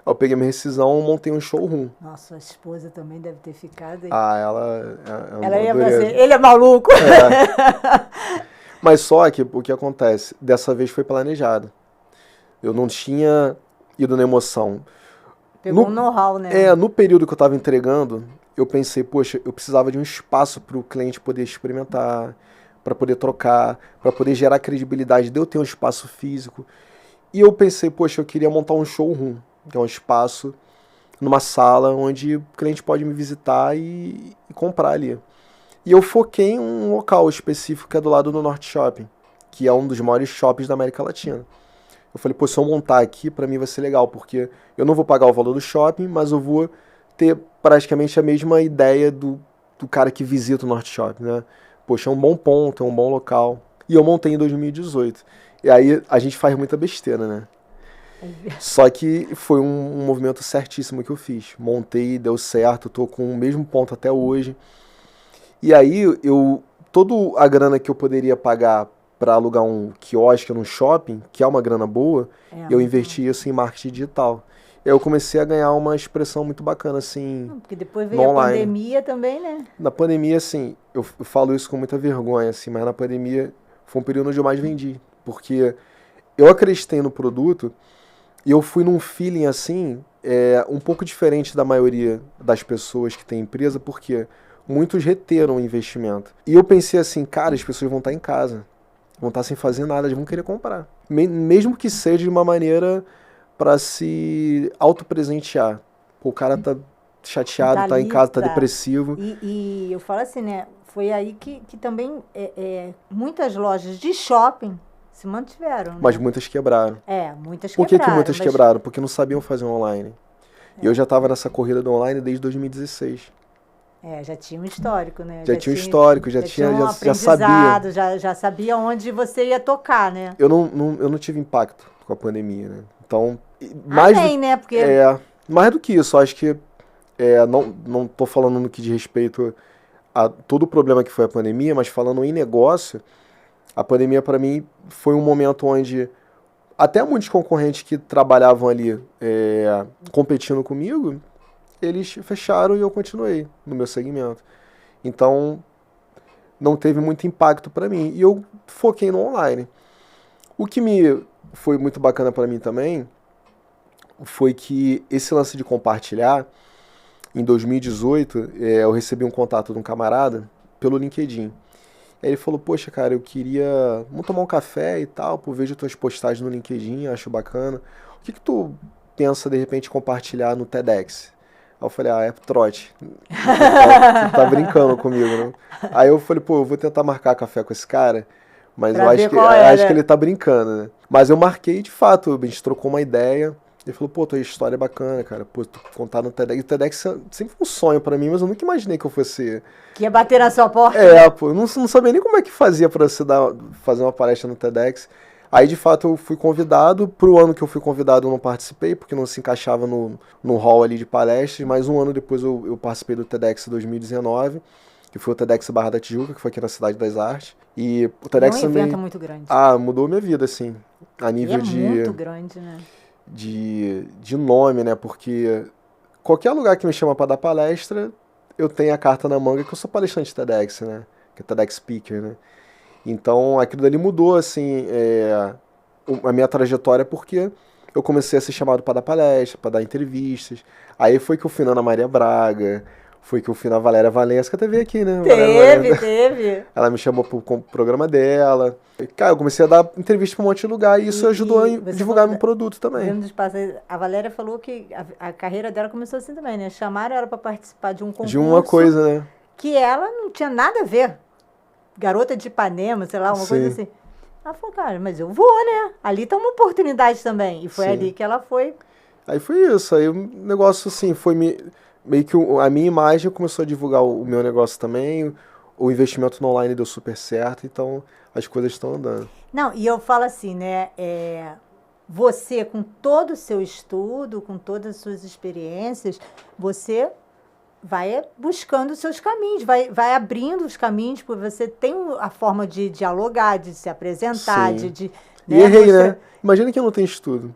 Eu peguei minha rescisão, montei um showroom. Nossa, a esposa também deve ter ficado aí. Ela ia fazer, ele é maluco. Mas só que o que acontece, dessa vez foi planejado. Eu não tinha ido na emoção. Pegou um know-how, né? No período que eu estava entregando, eu pensei, poxa, eu precisava de um espaço para o cliente poder experimentar, para poder trocar, para poder gerar credibilidade de eu ter um espaço físico. E eu pensei, poxa, eu queria montar um showroom, que é um espaço numa sala onde o cliente pode me visitar e comprar ali. E eu foquei em um local específico que é do lado do Norte Shopping, que é um dos maiores shoppings da América Latina. Eu falei, pô, se eu montar aqui, pra mim vai ser legal, porque eu não vou pagar o valor do shopping, mas eu vou ter praticamente a mesma ideia do cara que visita o Norte Shopping, né? Poxa, é um bom ponto, é um bom local. E eu montei em 2018. E aí a gente faz muita besteira, né? Só que foi um movimento certíssimo que eu fiz. Montei, deu certo, tô com o mesmo ponto até hoje. E aí, toda a grana que eu poderia pagar para alugar um quiosque num shopping, que é uma grana boa, eu investi isso em marketing digital. E aí eu comecei a ganhar uma expressão muito bacana, assim, porque depois veio a pandemia também, né? Na pandemia, assim, eu falo isso com muita vergonha, assim, mas na pandemia foi um período onde eu mais vendi. Porque eu acreditei no produto e eu fui num feeling, assim, um pouco diferente da maioria das pessoas que têm empresa, porque muitos reteram o investimento. E eu pensei assim, cara, as pessoas vão estar em casa, vão estar sem fazer nada, eles vão querer comprar. Mesmo que seja de uma maneira para se autopresentear. Pô, o cara tá chateado, tá em casa, tá depressivo. E eu falo assim, né, foi aí que também muitas lojas de shopping se mantiveram. Né? Mas muitas quebraram. Muitas quebraram. Por que muitas quebraram? Porque não sabiam fazer online. E eu já estava nessa corrida do online desde 2016. Já tinha um histórico, né? Já tinha um histórico, já sabia. Já sabia onde você ia tocar, né? Eu não tive impacto com a pandemia, né? Então, né? Porque... mais do que isso, acho que não tô falando no que diz respeito a todo o problema que foi a pandemia, mas falando em negócio, a pandemia para mim foi um momento onde até muitos concorrentes que trabalhavam ali competindo comigo, eles fecharam e eu continuei no meu segmento. Então, não teve muito impacto para mim. E eu foquei no online. O que me foi muito bacana para mim também foi que esse lance de compartilhar, em 2018, eu recebi um contato de um camarada pelo LinkedIn. Aí ele falou, poxa, cara, eu queria vamos tomar um café e tal, pô, vejo tuas postagens no LinkedIn, acho bacana. O que tu pensa, de repente, compartilhar no TEDx? Aí eu falei, é trote. Tu tá brincando comigo, né? Aí eu falei, pô, eu vou tentar marcar café com esse cara, mas eu acho que ele tá brincando, né? Mas eu marquei de fato, a gente trocou uma ideia. Ele falou, pô, tua história é bacana, cara. Pô, tu contar no TEDx. E o TEDx sempre foi um sonho pra mim, mas eu nunca imaginei que eu fosse... Que ia bater na sua porta. Pô, eu não sabia nem como é que fazia pra você fazer uma palestra no TEDx. Aí, de fato, eu fui convidado. Pro ano que eu fui convidado, eu não participei, porque não se encaixava no hall ali de palestras. Mas um ano depois eu participei do TEDx 2019, que foi o TEDx Barra da Tijuca, que foi aqui na Cidade das Artes. E o TEDx também... evento muito grande. Mudou minha vida, assim. A nível muito grande, né? De nome, né? Porque qualquer lugar que me chama para dar palestra, eu tenho a carta na manga que eu sou palestrante TEDx, né? Que é TEDx Speaker, né? Então aquilo dali mudou, assim, a minha trajetória, porque eu comecei a ser chamado para dar palestra, para dar entrevistas. Aí foi que eu fui na Ana Maria Braga, foi que eu fui na Valéria Valença, que até veio aqui, né? Teve. Ela me chamou pro programa dela. Cara, eu comecei a dar entrevista pra um monte de lugar e isso ajudou a divulgar meu produto também. A Valéria falou que a carreira dela começou assim também, né? Chamaram ela para participar de um concurso. De uma coisa, né? Que ela não tinha nada a ver. Garota de Ipanema, sei lá, uma coisa assim. Ela falou, cara, mas eu vou, né? Ali tá uma oportunidade também. E foi ali que ela foi. Aí foi isso. Aí o negócio, assim, foi meio que a minha imagem começou a divulgar o meu negócio também. O investimento no online deu super certo, então as coisas estão andando. Não, e eu falo assim, né? Você, com todo o seu estudo, com todas as suas experiências, você vai buscando os seus caminhos, vai abrindo os caminhos, porque você tem a forma de dialogar, de se apresentar, e errei, né? Imagina que eu não tenho estudo.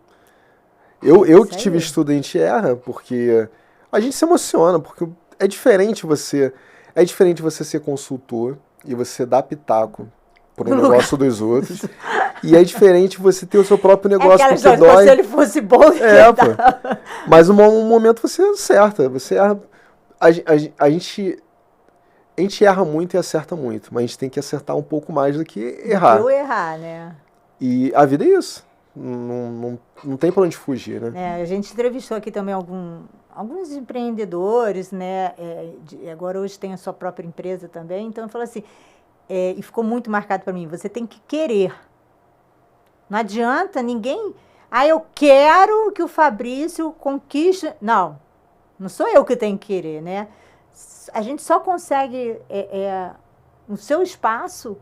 Eu que tive estudo, a gente erra, porque a gente se emociona, porque é diferente você ser consultor e você dar pitaco pro negócio dos outros. E é diferente você ter o seu próprio negócio, porque dói. Se ele fosse bom, pô. Mas um momento você acerta, você erra. A gente erra muito e acerta muito, mas a gente tem que acertar um pouco mais do que errar. Eu errar, né? E a vida é isso. Não tem pra onde fugir, né? A gente entrevistou aqui também alguns empreendedores, né? Agora hoje tem a sua própria empresa também. Então eu falo assim, e ficou muito marcado para mim, você tem que querer. Não adianta ninguém... eu quero que o Fabrício conquiste... Não sou eu que tenho que querer, né? A gente só consegue o seu espaço,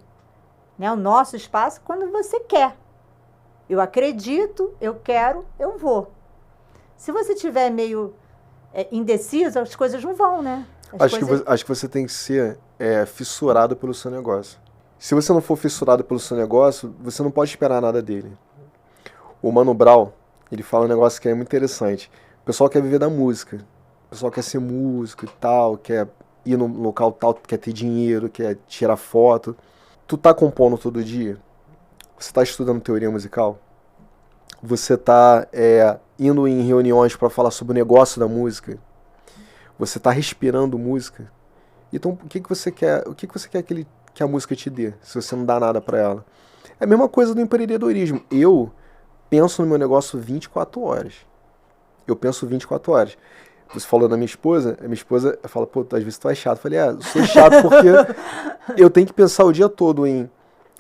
né? O nosso espaço, quando você quer. Eu acredito, eu quero, eu vou. Se você estiver meio indeciso, as coisas não vão, né? Acho que você tem que ser fissurado pelo seu negócio. Se você não for fissurado pelo seu negócio, você não pode esperar nada dele. O Mano Brown, ele fala um negócio que é muito interessante. O pessoal quer viver da música. O pessoal quer ser músico e tal, quer ir no local tal, quer ter dinheiro, quer tirar foto. Tu tá compondo todo dia? Você tá estudando teoria musical? Você tá indo em reuniões para falar sobre o negócio da música? Você tá respirando música? Então, o que você quer? O que você quer que a música te dê, se você não dá nada para ela? É a mesma coisa do empreendedorismo. Eu penso no meu negócio 24 horas. Eu penso 24 horas. Você falou da minha esposa, a minha esposa fala, pô, às vezes tu é chato. Eu falei, eu sou chato porque eu tenho que pensar o dia todo em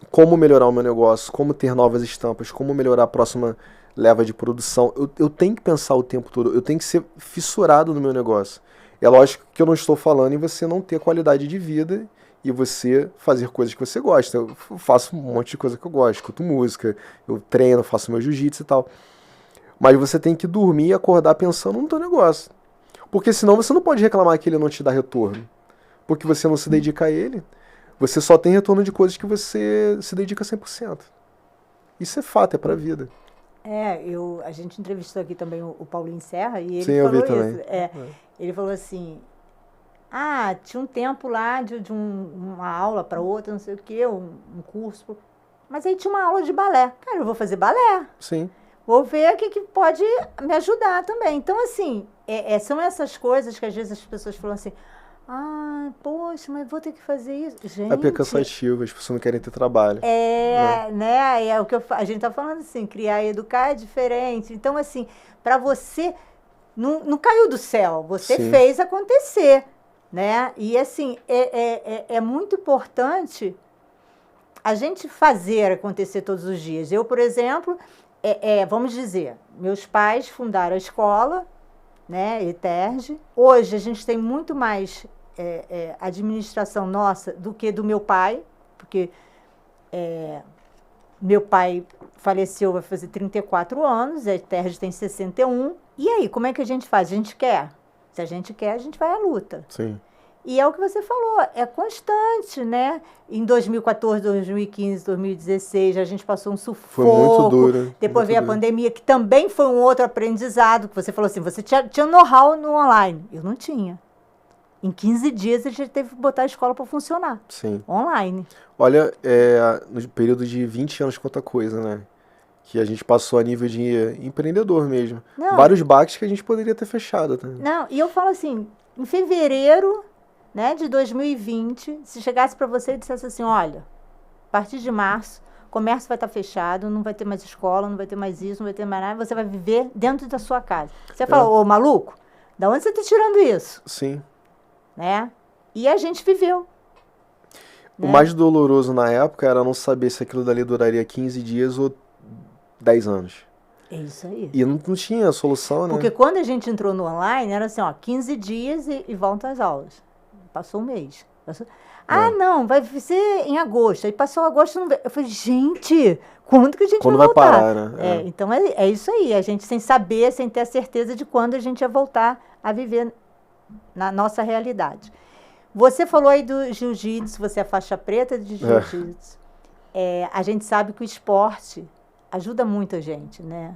como melhorar o meu negócio, como ter novas estampas, como melhorar a próxima leva de produção. Eu tenho que pensar o tempo todo, eu tenho que ser fissurado no meu negócio. É lógico que eu não estou falando em você não ter qualidade de vida e você fazer coisas que você gosta. Eu faço um monte de coisa que eu gosto, escuto música, eu treino, faço meu jiu-jitsu e tal. Mas você tem que dormir e acordar pensando no teu negócio. Porque senão você não pode reclamar que ele não te dá retorno. Porque você não se dedica a ele. Você só tem retorno de coisas que você se dedica 100%. Isso é fato, é pra vida. A gente entrevistou aqui também o Paulinho Serra e ele Sim, eu vi falou isso. também. Ele falou assim, tinha um tempo lá de uma aula para outra, não sei o quê, um curso, mas aí tinha uma aula de balé. Cara, eu vou fazer balé. Sim. Vou ver o que pode me ajudar também. Então, assim, são essas coisas que às vezes as pessoas falam assim, poxa, mas vou ter que fazer isso. Gente, É porque é cansativo, as pessoas não querem ter trabalho. né? É o que a gente tá falando assim, criar e educar é diferente. Então, assim, para você, não caiu do céu, você Sim. fez acontecer, né? E, assim, é muito importante a gente fazer acontecer todos os dias. Eu, por exemplo, vamos dizer, meus pais fundaram a escola, né, ETERJ. Hoje a gente tem muito mais administração nossa do que do meu pai, porque meu pai faleceu, vai fazer 34 anos, a ETERJ tem 61. E aí, como é que a gente faz? A gente quer. Se a gente quer, a gente vai à luta. Sim. E é o que você falou, é constante, né? Em 2014, 2015, 2016, a gente passou um sufoco. Foi muito duro. Depois veio a pandemia, que também foi um outro aprendizado. Que você falou assim, você tinha know-how no online. Eu não tinha. Em 15 dias, a gente teve que botar a escola para funcionar. Sim. Online. Olha, no período de 20 anos, quanta coisa, né? Que a gente passou a nível de empreendedor mesmo. Não. Vários baques que a gente poderia ter fechado. Tá? Não, e eu falo assim, em fevereiro, né, de 2020, se chegasse para você e dissesse assim, olha, a partir de março, o comércio vai estar fechado, não vai ter mais escola, não vai ter mais isso, não vai ter mais nada, você vai viver dentro da sua casa. Você fala, ô maluco, da onde você está tirando isso? Sim. Né? E a gente viveu. O mais doloroso na época era não saber se aquilo dali duraria 15 dias ou 10 anos. É isso aí. E não tinha solução, né? Porque quando a gente entrou no online, era assim, 15 dias e voltam às aulas. Passou um mês. Não, vai ser em agosto. Aí passou agosto, não veio. Eu falei, gente, quando que a gente vai voltar? Parar, né? Então é isso aí. A gente sem saber, sem ter a certeza de quando a gente ia voltar a viver na nossa realidade. Você falou aí do jiu-jitsu, você é faixa preta de jiu-jitsu. A gente sabe que o esporte ajuda muito a gente, né?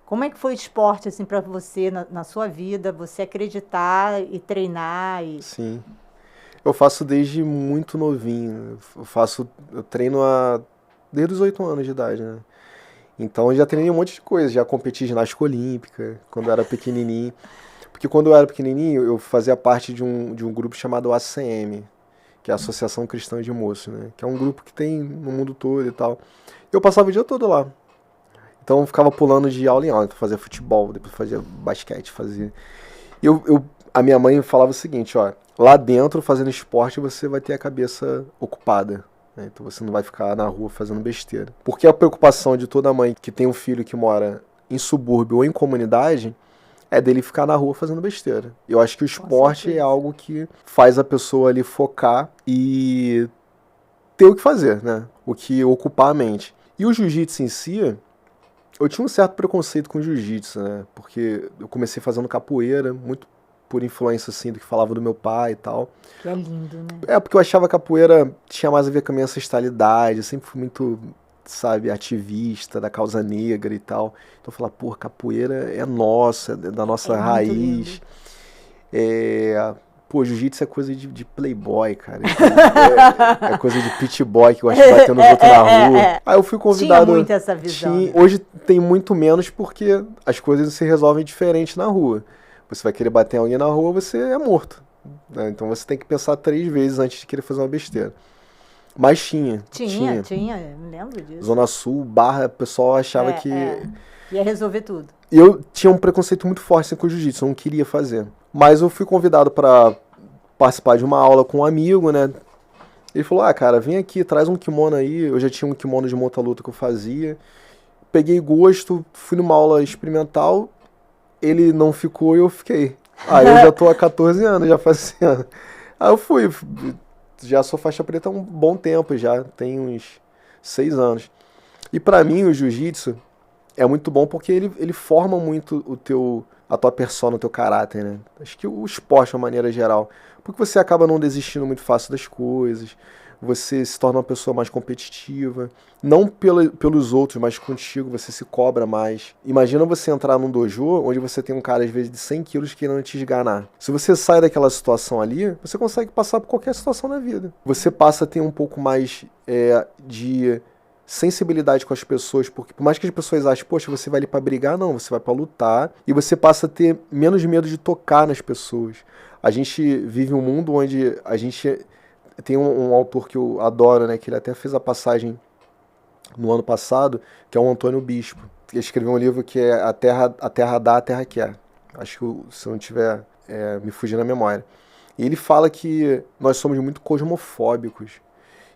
Como é que foi o esporte, assim, para você, na sua vida, você acreditar e treinar? Sim. Eu faço desde muito novinho. Eu treino desde os 8 anos de idade, né? Então eu já treinei um monte de coisa. Já competi ginástica olímpica, quando eu era pequenininho. Porque quando eu era pequenininho, eu fazia parte de um grupo chamado ACM, que é a Associação Cristã de Moços, né? Que é um grupo que tem no mundo todo e tal. Eu passava o dia todo lá. Então eu ficava pulando de aula em aula. Então fazia futebol, depois fazia basquete, fazia... A minha mãe falava o seguinte, lá dentro, fazendo esporte, você vai ter a cabeça ocupada. Né? Então você não vai ficar na rua fazendo besteira. Porque a preocupação de toda mãe que tem um filho que mora em subúrbio ou em comunidade é dele ficar na rua fazendo besteira. Eu acho que o esporte é algo que faz a pessoa ali focar e ter o que fazer, né? O que ocupar a mente. E o jiu-jitsu em si, eu tinha um certo preconceito com o jiu-jitsu, né? Porque eu comecei fazendo capoeira, muito por influência, assim, do que falava do meu pai e tal. Que é lindo, né? Porque eu achava que a capoeira tinha mais a ver com a minha ancestralidade, eu sempre fui muito, sabe, ativista da causa negra e tal. Então eu falava, pô, capoeira é nossa, é da nossa raiz. Pô, jiu-jitsu é coisa de playboy, cara. É coisa de pit boy que gosta de bater nos outros na rua. Aí eu fui convidado... Tinha muito essa visão. Hoje tem muito menos porque as coisas se resolvem diferente na rua. Você vai querer bater alguém na rua, você é morto. Né? Então você tem que pensar 3 vezes antes de querer fazer uma besteira. Mas tinha, eu me lembro disso. Zona Sul, Barra, o pessoal achava que... ia resolver tudo. E eu tinha um preconceito muito forte assim, com o jiu-jitsu, eu não queria fazer. Mas eu fui convidado para participar de uma aula com um amigo, né? Ele falou, cara, vem aqui, traz um kimono aí. Eu já tinha um kimono de monta-luta que eu fazia. Peguei gosto, fui numa aula experimental, ele não ficou e eu fiquei. Aí eu já tô há 14 anos já fazendo. Aí eu fui, já sou faixa preta há um bom tempo, já tem uns 6 anos. E pra mim o jiu-jitsu é muito bom porque ele forma muito a tua persona, o teu caráter, né? Acho que o esporte, de uma maneira geral. Porque você acaba não desistindo muito fácil das coisas, você se torna uma pessoa mais competitiva, não pelos outros, mas contigo, você se cobra mais. Imagina você entrar num dojo onde você tem um cara, às vezes, de 100 quilos querendo te esganar. Se você sai daquela situação ali, você consegue passar por qualquer situação na vida. Você passa a ter um pouco mais de sensibilidade com as pessoas, porque por mais que as pessoas achem, poxa, você vai ali pra brigar, não, você vai pra lutar, e você passa a ter menos medo de tocar nas pessoas. A gente vive um mundo onde a gente tem um autor que eu adoro, né, que ele até fez a passagem no ano passado, que é o Antônio Bispo, que escreveu um livro que é A Terra Dá, a Terra Quer. Acho que se eu não tiver me fugindo a memória. E ele fala que nós somos muito cosmofóbicos,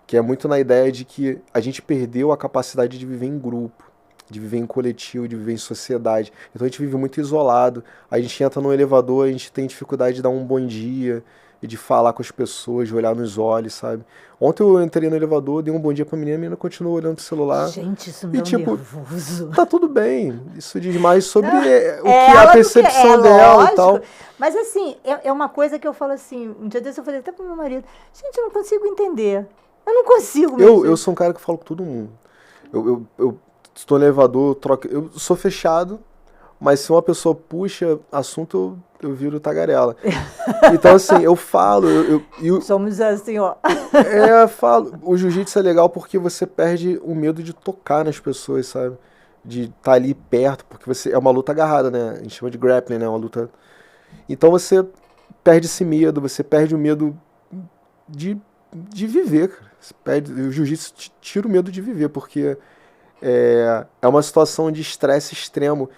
que é muito na ideia de que a gente perdeu a capacidade de viver em grupo, de viver em coletivo, de viver em sociedade. Então a gente vive muito isolado, a gente entra no elevador, a gente tem dificuldade de dar um bom dia, e de falar com as pessoas, de olhar nos olhos, sabe? Ontem eu entrei no elevador, dei um bom dia pra menina, a menina continuou olhando pro celular. Gente, isso me dá nervoso. Tá tudo bem, isso diz mais sobre o que é a percepção dela lógico, e tal. Mas assim, é uma coisa que eu falo assim, um dia desse eu falei até pro meu marido, gente, eu não consigo entender. Eu não consigo mesmo. Eu sou um cara que falo com todo mundo. Eu estou no elevador, eu sou fechado, mas se uma pessoa puxa assunto, eu viro tagarela. Então, assim, eu falo... Somos assim, ó. Eu falo. O jiu-jitsu é legal porque você perde o medo de tocar nas pessoas, sabe? De estar ali perto, porque é uma luta agarrada, né? A gente chama de grappling, né? Uma luta... Então você perde esse medo, você perde o medo de viver, cara. O jiu-jitsu tira o medo de viver, porque é uma situação de estresse extremo.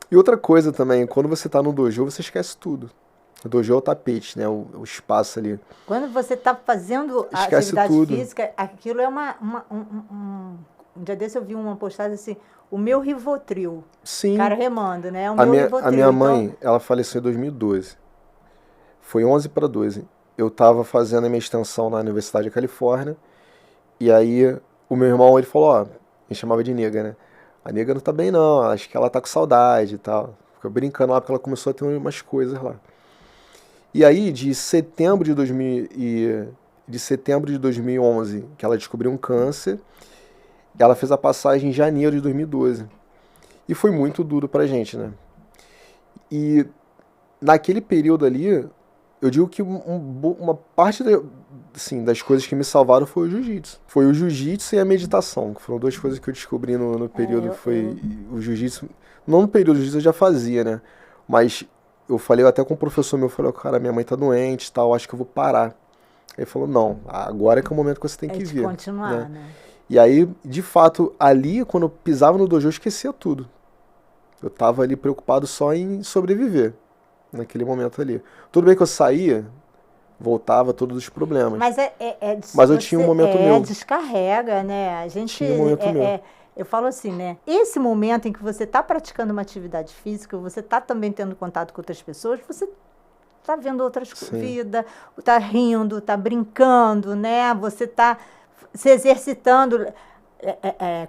E outra coisa também, quando você tá no dojo, você esquece tudo. O dojo é o tapete, né? O espaço ali. Quando você tá fazendo a atividade física, aquilo é um dia desse eu vi uma postagem assim, o meu Rivotril. Sim. O cara remando, né? O meu Rivotril. A minha mãe, ela faleceu em 2012. Foi 11 para 12. Eu tava fazendo a minha extensão na Universidade da Califórnia. E aí, o meu irmão, ele falou, ó, me chamava de nega, né? A nega não tá bem não, acho que ela tá com saudade e tal. Fica brincando lá porque ela começou a ter umas coisas lá. E aí, de setembro de 2011, que ela descobriu um câncer, ela fez a passagem em janeiro de 2012. E foi muito duro pra gente, né? E naquele período ali, eu digo que uma parte assim, das coisas que me salvaram foi o jiu-jitsu. Foi o jiu-jitsu e a meditação, que foram duas coisas que eu descobri no período. O jiu-jitsu. Não no período, o jiu-jitsu eu já fazia, né? Mas eu falei até com o professor meu, eu falei, cara, minha mãe tá doente e tal, acho que eu vou parar. Aí ele falou, não, agora é que é o momento que você tem que vir. Continuar, né? E aí, de fato, ali, quando eu pisava no dojo, eu esquecia tudo. Eu tava ali preocupado só em sobreviver, naquele momento ali. Tudo bem que eu saía, voltava todos os problemas. Mas eu tinha um momento meu. Descarrega, né? A gente tinha um momento meu. Eu falo assim, né? Esse momento em que você está praticando uma atividade física, você está também tendo contato com outras pessoas, você está vendo outras vidas, está rindo, está brincando, né? Você está se exercitando,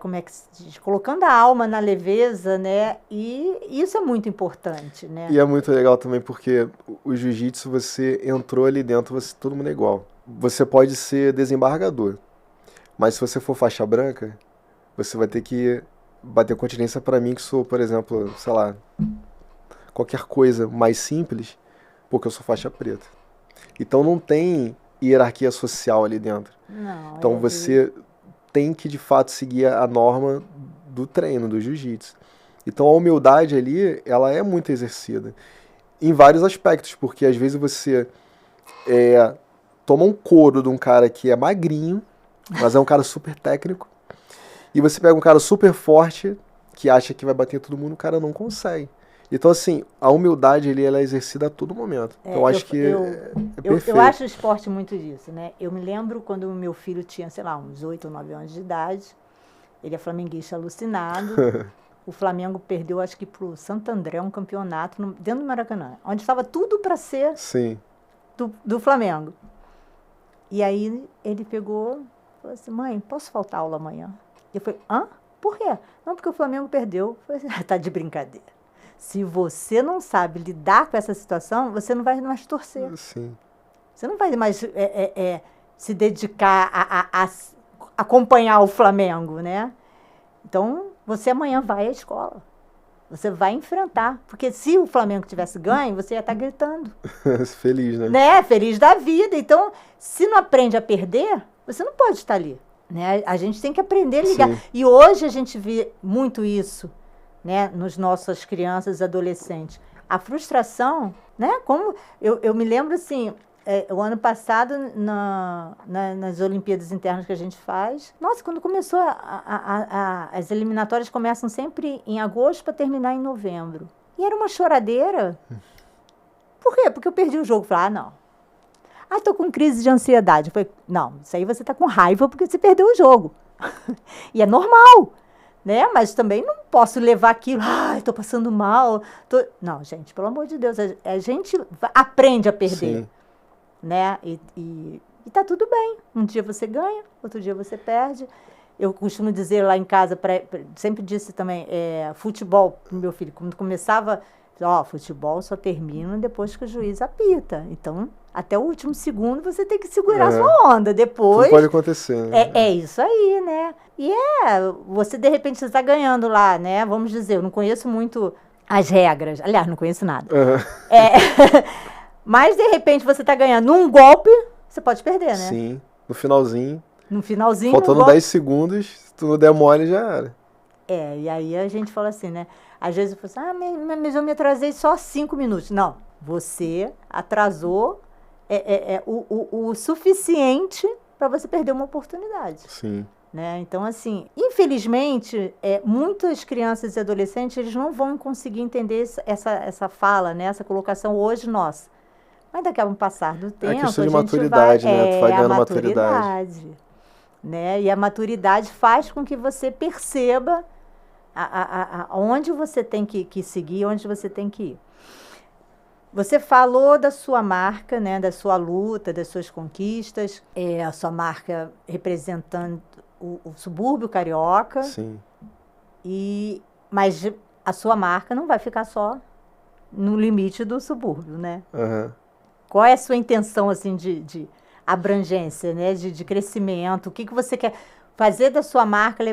como é que se diz? Colocando a alma na leveza, né? E isso é muito importante, né? E é muito legal também porque o jiu-jitsu, você entrou ali dentro, todo mundo é igual. Você pode ser desembargador, mas se você for faixa branca, você vai ter que bater continência para mim, que sou, por exemplo, sei lá, qualquer coisa mais simples, porque eu sou faixa preta. Então não tem hierarquia social ali dentro. Não, então você tem que, de fato, seguir a norma do treino, do jiu-jitsu. Então a humildade ali, ela é muito exercida. Em vários aspectos, porque às vezes você toma um couro de um cara que é magrinho, mas é um cara super técnico, e você pega um cara super forte, que acha que vai bater todo mundo, o cara não consegue. Então, assim, a humildade ali, ela é exercida a todo momento. Então, eu acho que é perfeito. Eu acho o esporte muito disso, né? Eu me lembro quando o meu filho tinha, sei lá, uns 8 ou 9 anos de idade, ele é flamenguista alucinado, o Flamengo perdeu, acho que pro Santo André, um campeonato dentro do Maracanã, onde estava tudo para ser do Flamengo. E aí ele pegou, falou assim, mãe, posso faltar aula amanhã? Eu falei, hã? Por quê? Não, porque o Flamengo perdeu. Tá de brincadeira. Se você não sabe lidar com essa situação, você não vai mais torcer. Sim. Você não vai mais se dedicar a acompanhar o Flamengo, né? Então, você amanhã vai à escola. Você vai enfrentar. Porque se o Flamengo tivesse ganho, você ia estar gritando. Feliz, né? Feliz da vida. Então, se não aprende a perder, você não pode estar ali. Né? A gente tem que aprender a ligar. Sim. E hoje a gente vê muito isso, né, nos nossas crianças e adolescentes. A frustração, né? Como eu me lembro assim, o ano passado, nas Olimpíadas Internas que a gente faz, nossa, quando começou, as eliminatórias começam sempre em agosto para terminar em novembro. E era uma choradeira. Por quê? Porque eu perdi o jogo. Falei, não. Estou com crise de ansiedade. Eu falei, não, isso aí você está com raiva porque você perdeu o jogo. E é normal. Né? Mas também não posso levar aquilo, estou passando mal. Não, gente, pelo amor de Deus, a gente aprende a perder. Sim. Né? E tá tudo bem. Um dia você ganha, outro dia você perde. Eu costumo dizer lá em casa, sempre disse também, futebol pro meu filho, quando começava, futebol só termina depois que o juiz apita. Então, até o último segundo você tem que segurar a sua onda. Depois. Tudo pode acontecer. Né? É isso aí, né? E você de repente você está ganhando lá, né? Vamos dizer, eu não conheço muito as regras. Aliás, não conheço nada. Mas de repente você está ganhando num golpe, você pode perder, né? Sim, no finalzinho. Faltando 10 segundos, se tu não der mole, já era. E aí a gente fala assim, né? Às vezes eu falo assim, mas eu me atrasei só 5 minutos. Não, você atrasou o suficiente para você perder uma oportunidade. Sim. Né? Então, assim, infelizmente, muitas crianças e adolescentes, eles não vão conseguir entender essa fala, né? Essa colocação hoje nossa. Mas daqui a um passar do tempo, É questão de maturidade, né? Tu vai ganhando maturidade. Né? E a maturidade faz com que você perceba onde você tem que seguir, onde você tem que ir. Você falou da sua marca, né? Da sua luta, das suas conquistas, a sua marca representando o subúrbio carioca. Sim. Mas a sua marca não vai ficar só no limite do subúrbio, né? Uhum. Qual é a sua intenção, assim, de abrangência, né? De crescimento? O que você quer fazer da sua marca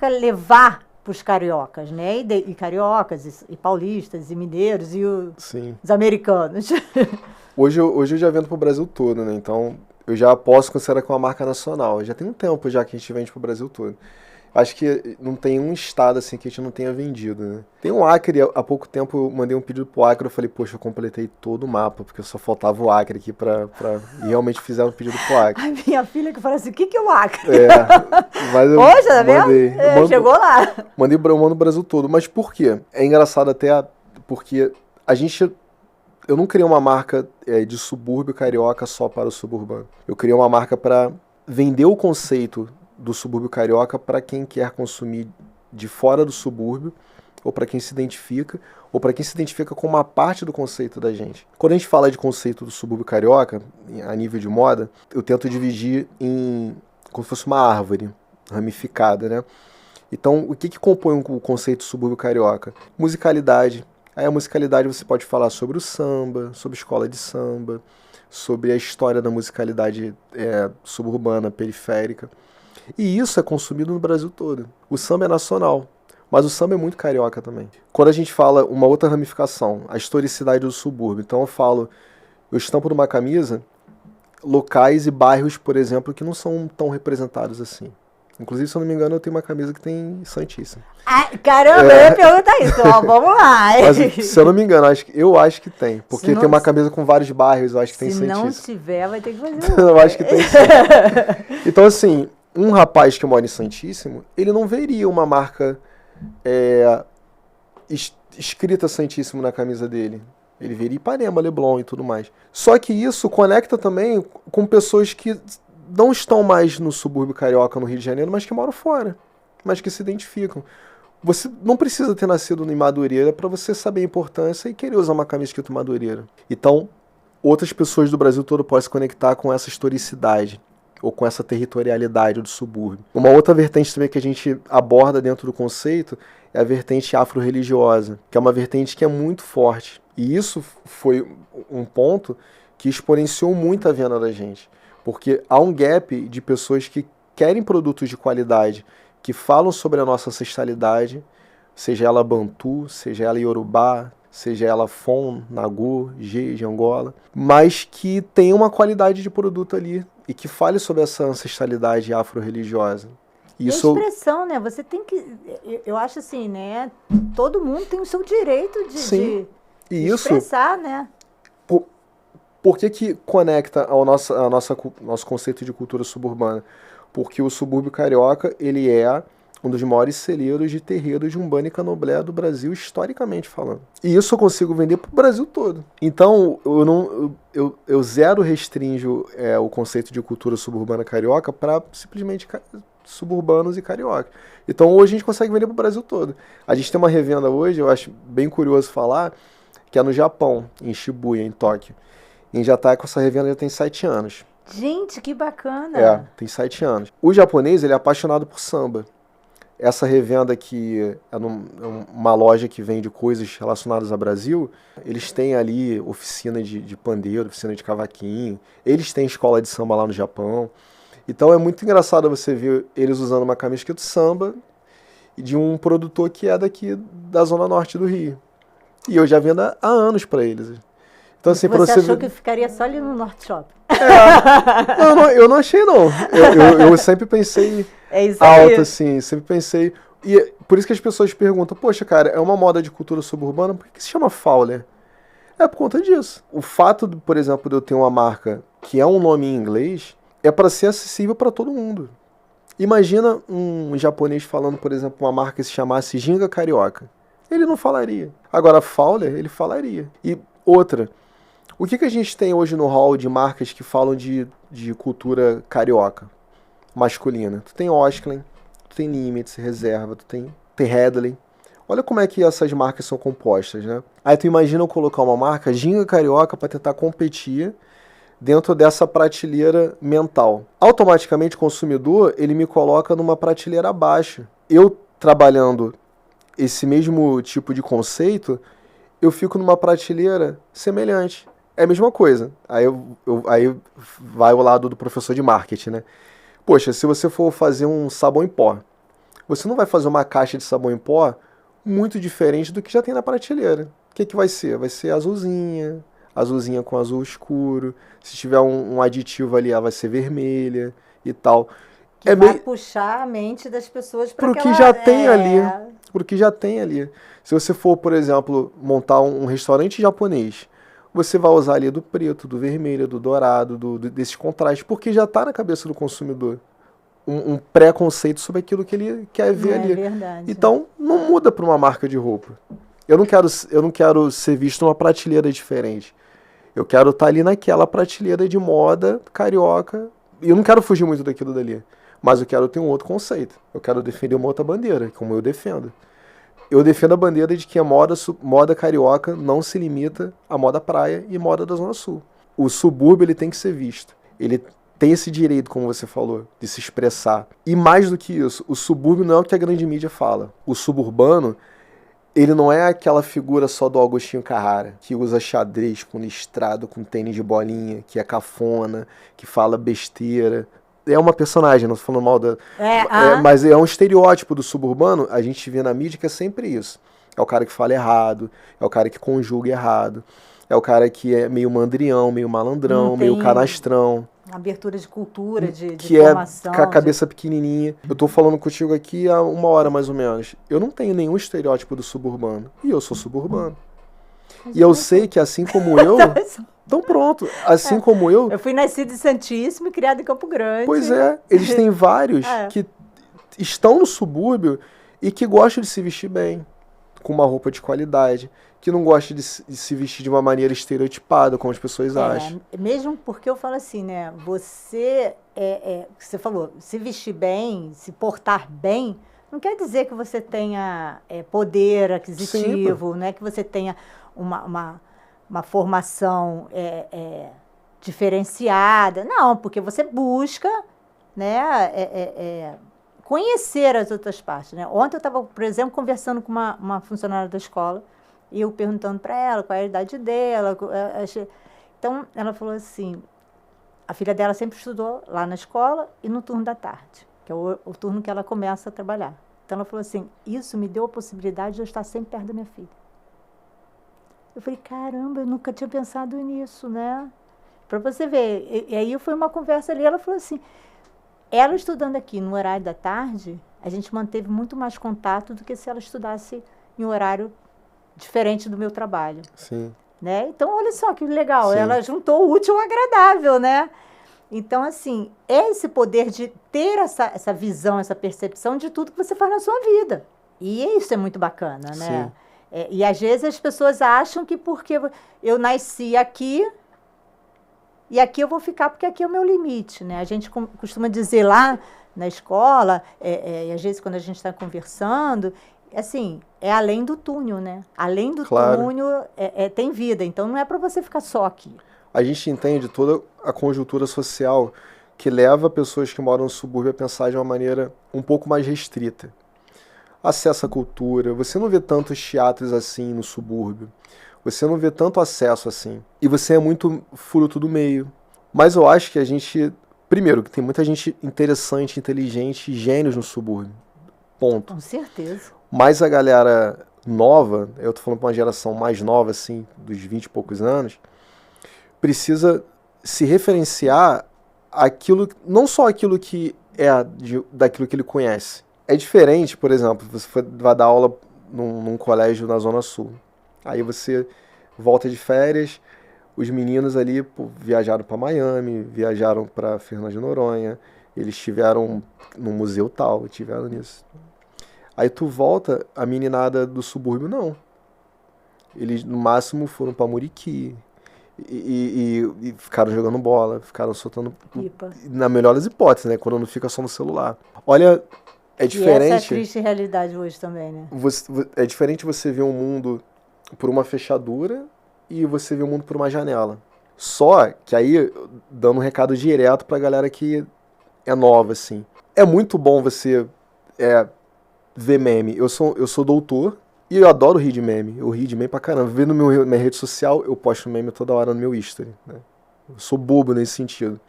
levar para os cariocas, né? E cariocas, e paulistas, e mineiros, e os americanos. Hoje eu já vendo para o Brasil todo, né? Então, eu já posso considerar que é uma marca nacional. Já tem um tempo já que a gente vende para o Brasil todo. Acho que não tem um estado assim que a gente não tenha vendido, né? Tem um Acre, há pouco tempo eu mandei um pedido pro Acre, eu falei, poxa, eu completei todo o mapa, porque só faltava o Acre aqui e realmente fizeram um pedido pro Acre. A minha filha que fala assim, o que é o Acre? Mas eu poxa, tá vendo? Chegou lá. Eu mando o Brasil todo, mas por quê? É engraçado até porque eu não criei uma marca de subúrbio carioca só para o suburbano. Eu criei uma marca para vender o conceito do subúrbio carioca para quem quer consumir de fora do subúrbio, ou para quem se identifica, ou para quem se identifica com uma parte do conceito da gente. Quando a gente fala de conceito do subúrbio carioca, a nível de moda, eu tento dividir como se fosse uma árvore ramificada, né? Então, o que compõe o conceito do subúrbio carioca? Musicalidade. Aí a musicalidade você pode falar sobre o samba, sobre escola de samba, sobre a história da musicalidade suburbana, periférica. E isso é consumido no Brasil todo. O samba é nacional, mas o samba é muito carioca também. Quando a gente fala uma outra ramificação, a historicidade do subúrbio, então eu estampo numa camisa locais e bairros, por exemplo, que não são tão representados assim. Inclusive, se eu não me engano, eu tenho uma camisa que tem Santíssimo. Caramba, eu ia perguntar isso, vamos lá. Mas, se eu não me engano, eu acho que tem. Porque tem uma camisa com vários bairros, eu acho que tem Santíssimo. Se não tiver, vai ter que fazer. Eu acho que tem sim. Então, assim, um rapaz que mora em Santíssimo, ele não veria uma marca escrita Santíssimo na camisa dele. Ele veria Ipanema, Leblon e tudo mais. Só que isso conecta também com pessoas que não estão mais no subúrbio carioca, no Rio de Janeiro, mas que moram fora, mas que se identificam. Você não precisa ter nascido em Madureira para você saber a importância e querer usar uma camisa escrita Madureira. Então, outras pessoas do Brasil todo podem se conectar com essa historicidade. ou com essa territorialidade do subúrbio. Uma outra vertente também que a gente aborda dentro do conceito é a vertente afro-religiosa, que é uma vertente que é muito forte. E isso foi um ponto que exponenciou muito a venda da gente, porque há um gap de pessoas que querem produtos de qualidade, que falam sobre a nossa ancestralidade, seja ela Bantu, seja ela Yorubá, seja ela Fon, Nagu, G de Angola, mas que tem uma qualidade de produto ali e que fale sobre essa ancestralidade afro-religiosa. Isso... E a expressão, né? Você tem que... Eu acho assim, né? Todo mundo tem o seu direito de expressar, né? Por que conecta ao nosso conceito de cultura suburbana? Porque o subúrbio carioca, ele é um dos maiores celeiros de terreiros de Umbanda e Candomblé do Brasil, historicamente falando. E isso eu consigo vender para o Brasil todo. Então, eu zero restringo o conceito de cultura suburbana carioca para simplesmente suburbanos e carioca. Então, hoje a gente consegue vender para o Brasil todo. A gente tem uma revenda hoje, eu acho bem curioso falar, que é no Japão, em Shibuya, em Tóquio. E já está com essa revenda, já tem 7 anos. Gente, que bacana! Tem 7 anos. O japonês, ele é apaixonado por samba. Essa revenda que é uma loja que vende coisas relacionadas ao Brasil, eles têm ali oficina de pandeiro, oficina de cavaquinho, eles têm escola de samba lá no Japão. Então é muito engraçado você ver eles usando uma camisa escrito samba de um produtor que é daqui da Zona Norte do Rio. E eu já vendo há anos para eles. Então, assim, você achou que ficaria só ali no Norte Shopping? Eu não achei, não. Eu sempre pensei alto, assim, sempre pensei... E por isso que as pessoas perguntam, poxa, cara, é uma moda de cultura suburbana, por que se chama Fowler? É por conta disso. O fato, por exemplo, de eu ter uma marca que é um nome em inglês, é para ser acessível para todo mundo. Imagina um japonês falando, por exemplo, uma marca que se chamasse Ginga Carioca. Ele não falaria. Agora, Fowler, ele falaria. E outra... O que a gente tem hoje no hall de marcas que falam de cultura carioca, masculina? Tu tem Osklen, tu tem Nimitz, Reserva, tu tem Hadley. Olha como é que essas marcas são compostas, né? Aí tu imagina eu colocar uma marca Ginga Carioca para tentar competir dentro dessa prateleira mental. Automaticamente o consumidor, ele me coloca numa prateleira abaixo. Eu trabalhando esse mesmo tipo de conceito, eu fico numa prateleira semelhante. É a mesma coisa. Aí vai o lado do professor de marketing, né? Poxa, se você for fazer um sabão em pó, você não vai fazer uma caixa de sabão em pó muito diferente do que já tem na prateleira. O que vai ser? Vai ser azulzinha com azul escuro. Se tiver um aditivo ali, ela vai ser vermelha e tal. Que vai puxar a mente das pessoas para que já tem ali. Pro que já tem ali. Se você for, por exemplo, montar um restaurante japonês, você vai usar ali do preto, do vermelho, do dourado, desses contrastes, porque já está na cabeça do consumidor um pré-conceito sobre aquilo que ele quer ver ali. É verdade. Então, não muda para uma marca de roupa. Eu não quero ser visto numa prateleira diferente. Eu quero estar ali naquela prateleira de moda carioca. E eu não quero fugir muito daquilo dali. Mas eu quero ter um outro conceito. Eu quero defender uma outra bandeira, como eu defendo. Eu defendo a bandeira de que a moda carioca não se limita à moda praia e moda da Zona Sul. O subúrbio ele tem que ser visto. Ele tem esse direito, como você falou, de se expressar. E mais do que isso, o subúrbio não é o que a grande mídia fala. O suburbano, ele não é aquela figura só do Agostinho Carrara, que usa xadrez com listrado, com tênis de bolinha, que é cafona, que fala besteira. É uma personagem, não estou falando mal da... mas é um estereótipo do suburbano, a gente vê na mídia que é sempre isso. É o cara que fala errado, é o cara que conjuga errado, é o cara que é meio mandrião, meio malandrão, meio canastrão. Abertura de cultura, de formação. Que é com a cabeça pequenininha. Eu tô falando contigo aqui há 1 hora mais ou menos. Eu não tenho nenhum estereótipo do suburbano. E eu sou suburbano. E eu sei que assim como eu... Então pronto, assim como eu... Eu fui nascido em Santíssimo e criado em Campo Grande. Pois é, eles têm vários que estão no subúrbio e que gostam de se vestir bem, com uma roupa de qualidade, que não gostam de se vestir de uma maneira estereotipada, como as pessoas acham. Mesmo porque eu falo assim, né? Você falou, se vestir bem, se portar bem, não quer dizer que você tenha poder aquisitivo, não é que você tenha uma formação diferenciada. Não, porque você busca, né, conhecer as outras partes, né? Ontem eu estava, por exemplo, conversando com uma funcionária da escola e eu perguntando para ela qual é a idade dela. Então, ela falou assim, a filha dela sempre estudou lá na escola e no turno da tarde, que é o turno que ela começa a trabalhar. Então, ela falou assim, isso me deu a possibilidade de eu estar sempre perto da minha filha. Eu falei, caramba, eu nunca tinha pensado nisso, né? Para você ver. E aí foi uma conversa ali, ela falou assim, ela estudando aqui no horário da tarde, a gente manteve muito mais contato do que se ela estudasse em um horário diferente do meu trabalho. Sim. Né? Então, olha só que legal, Sim. ela juntou o útil ao agradável, né? Então, assim, é esse poder de ter essa visão, essa percepção de tudo que você faz na sua vida. E isso é muito bacana, né? E às vezes as pessoas acham que porque eu nasci aqui, e aqui eu vou ficar porque aqui é o meu limite, né? A gente costuma dizer lá na escola, e às vezes quando a gente está conversando, assim, é além do túnel, né? Além do túnel tem vida, então não é para você ficar só aqui. A gente entende toda a conjuntura social que leva pessoas que moram no subúrbio a pensar de uma maneira um pouco mais restrita. Acesso à cultura, você não vê tantos teatros assim no subúrbio, você não vê tanto acesso assim, e você é muito fruto do meio. Mas eu acho que a gente, primeiro, que tem muita gente interessante, inteligente, gênios no subúrbio, ponto. Com certeza. Mas a galera nova, eu tô falando pra uma geração mais nova, assim, dos 20 e poucos anos, precisa se referenciar aquilo, não só aquilo que é daquilo que ele conhece. É diferente, por exemplo, você vai dar aula num colégio na Zona Sul. Aí você volta de férias, os meninos ali viajaram para Miami, viajaram para Fernando de Noronha, eles estiveram no museu tal, tiveram nisso. Aí tu volta, a meninada do subúrbio não. Eles no máximo foram para Muriqui e ficaram jogando bola, ficaram soltando pipa. Na melhor das hipóteses, né? Quando não fica só no celular. Olha, é diferente. E essa é a triste realidade hoje também, né? É diferente você ver um mundo por uma fechadura e você ver o mundo por uma janela. Só que aí, dando um recado direto pra galera que é nova, assim. É muito bom você ver meme. Eu sou doutor e eu adoro rir de meme. Eu rio de meme pra caramba. Vendo minha rede social, eu posto meme toda hora no meu history, né? Eu sou bobo nesse sentido.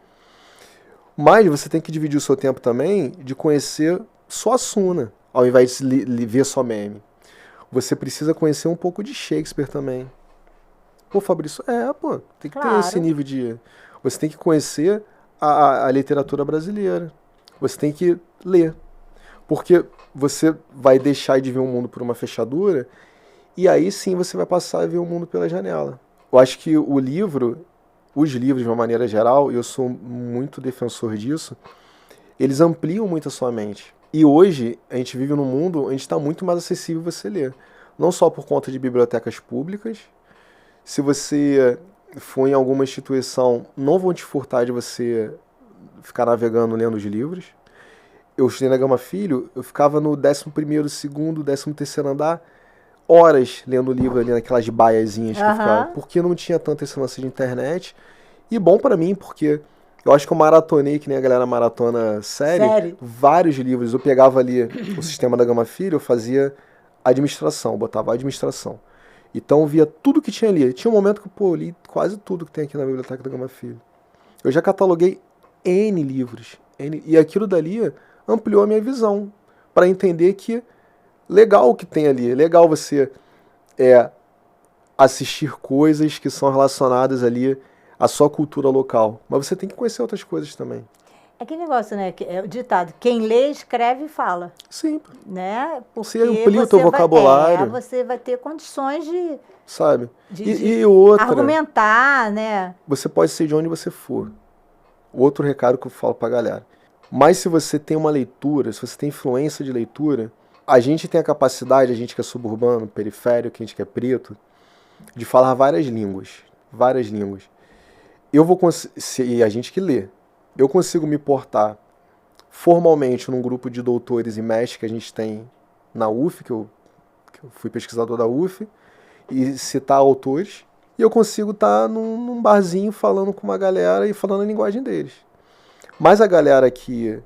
Mas você tem que dividir o seu tempo também de conhecer só a Suna, ao invés de ver só meme. Você precisa conhecer um pouco de Shakespeare também. Pô, Fabrício, tem que ter esse nível de... Você tem que conhecer a literatura brasileira. Você tem que ler. Porque você vai deixar de ver o mundo por uma fechadura e aí sim você vai passar a ver o mundo pela janela. Eu acho que os livros de uma maneira geral, e eu sou muito defensor disso, eles ampliam muito a sua mente. E hoje a gente vive num mundo onde está muito mais acessível você ler. Não só por conta de bibliotecas públicas. Se você for em alguma instituição, não vão te furtar de você ficar navegando lendo os livros. Eu estudei na Gama Filho, eu ficava no 11º, 2º, 13º andar, horas lendo livro ali naquelas baiazinhas que eu ficava, porque não tinha tanto esse lance de internet. E bom pra mim, porque eu acho que eu maratonei, que nem a galera maratona série, vários livros. Eu pegava ali o sistema da Gama Filho, eu fazia administração, botava administração. Então eu via tudo que tinha ali. Tinha um momento que eu li quase tudo que tem aqui na biblioteca da Gama Filho. Eu já cataloguei N livros. E aquilo dali ampliou a minha visão para entender que legal o que tem ali. É legal você assistir coisas que são relacionadas ali à sua cultura local. Mas você tem que conhecer outras coisas também. É aquele negócio, né? É o ditado, quem lê, escreve e fala. Sim. Né? Porque você amplia o teu vocabulário. Você vai ter condições de... Sabe? E outra... argumentar, né? Você pode ser de onde você for. Outro recado que eu falo pra galera. Mas se você tem uma leitura, se você tem influência de leitura, a gente tem a capacidade, a gente que é suburbano, periférico, a gente que é preto, de falar várias línguas. Várias línguas. E a gente que lê. Eu consigo me portar formalmente num grupo de doutores e mestres que a gente tem na UF, que eu fui pesquisador da UF, e citar autores. e eu consigo estar num barzinho falando com uma galera e falando a linguagem deles. Mas a galera que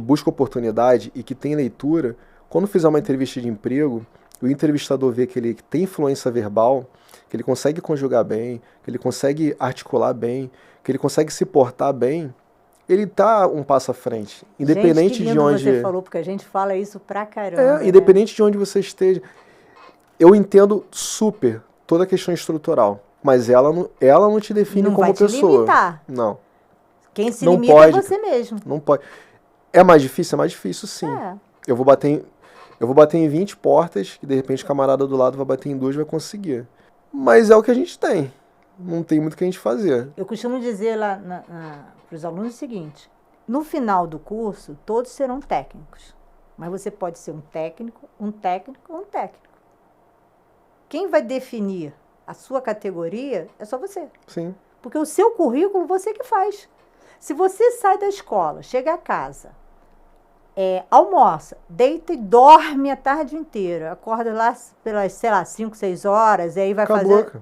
busca oportunidade e que tem leitura, quando fizer uma entrevista de emprego, o entrevistador vê que ele tem influência verbal, que ele consegue conjugar bem, que ele consegue articular bem, que ele consegue se portar bem, ele tá um passo à frente. Independente Gente, que lindo de onde você falou, porque a gente fala isso pra caramba. independente de onde você esteja. Eu entendo super toda a questão estrutural, mas ela não te define não como vai pessoa. Te limitar. Não. Quem se Não limita pode, é você mesmo. Não pode. É mais difícil? É mais difícil, sim. Eu vou bater em 20 portas, que de repente o camarada do lado vai bater em 2 e vai conseguir. Mas é o que a gente tem. Não tem muito o que a gente fazer. Eu costumo dizer lá para os alunos o seguinte: no final do curso, todos serão técnicos. Mas você pode ser um técnico ou um técnico. Quem vai definir a sua categoria é só você. Sim. Porque o seu currículo você que faz. Se você sai da escola, chega a casa, almoça, deita e dorme a tarde inteira, acorda lá pelas, 5, 6 horas, e aí vai Acabou. fazer...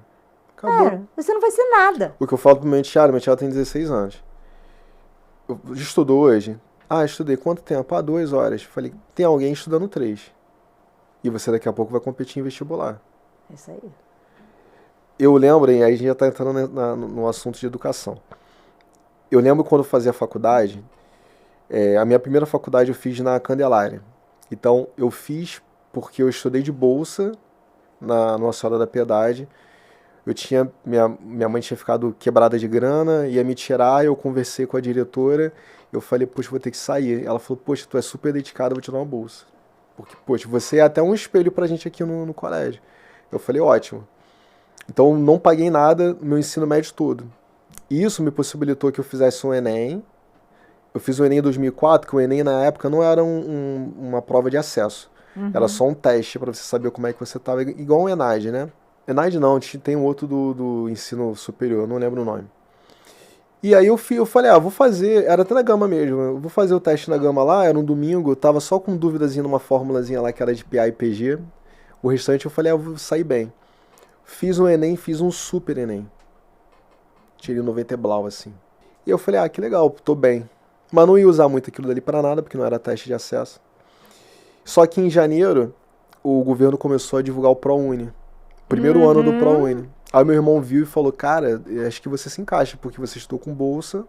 Acabou. Você não vai ser nada. O que eu falo pro meu enteado tem 16 anos. Estudou hoje? Estudei. Quanto tempo? 2 horas. Falei, tem alguém estudando 3. E você daqui a pouco vai competir em vestibular. É isso aí. Eu lembro, e aí a gente já está entrando no assunto de educação. Eu lembro quando eu fazia faculdade, a minha primeira faculdade eu fiz na Candelária. Então, eu fiz porque eu estudei de bolsa na Nossa Senhora da Piedade. Minha mãe tinha ficado quebrada de grana, ia me tirar, eu conversei com a diretora, eu falei, poxa, vou ter que sair. Ela falou, poxa, tu é super dedicada, vou te dar uma bolsa. Porque, poxa, você é até um espelho pra gente aqui no colégio. Eu falei, ótimo. Então, não paguei nada no meu ensino médio todo. Isso me possibilitou que eu fizesse um Enem. Eu fiz o Enem em 2004, que o Enem na época não era uma prova de acesso. Era só um teste para você saber como é que você estava, igual o ENAD, né? ENAD não, tem um outro do ensino superior, eu não lembro o nome. E aí eu falei, vou fazer, era até na Gama mesmo, eu vou fazer o teste na Gama lá, era um domingo, eu tava só com dúvidazinha numa formulazinha lá que era de PA e PG. O restante eu falei, eu vou sair bem. Fiz um Enem, fiz um super Enem. Tirei 90 blau, assim. E eu falei, que legal, tô bem. Mas não ia usar muito aquilo dali para nada, porque não era teste de acesso. Só que em janeiro, o governo começou a divulgar o ProUni. Primeiro ano do ProUni. Aí meu irmão viu e falou, cara, acho que você se encaixa, porque você estudou com bolsa,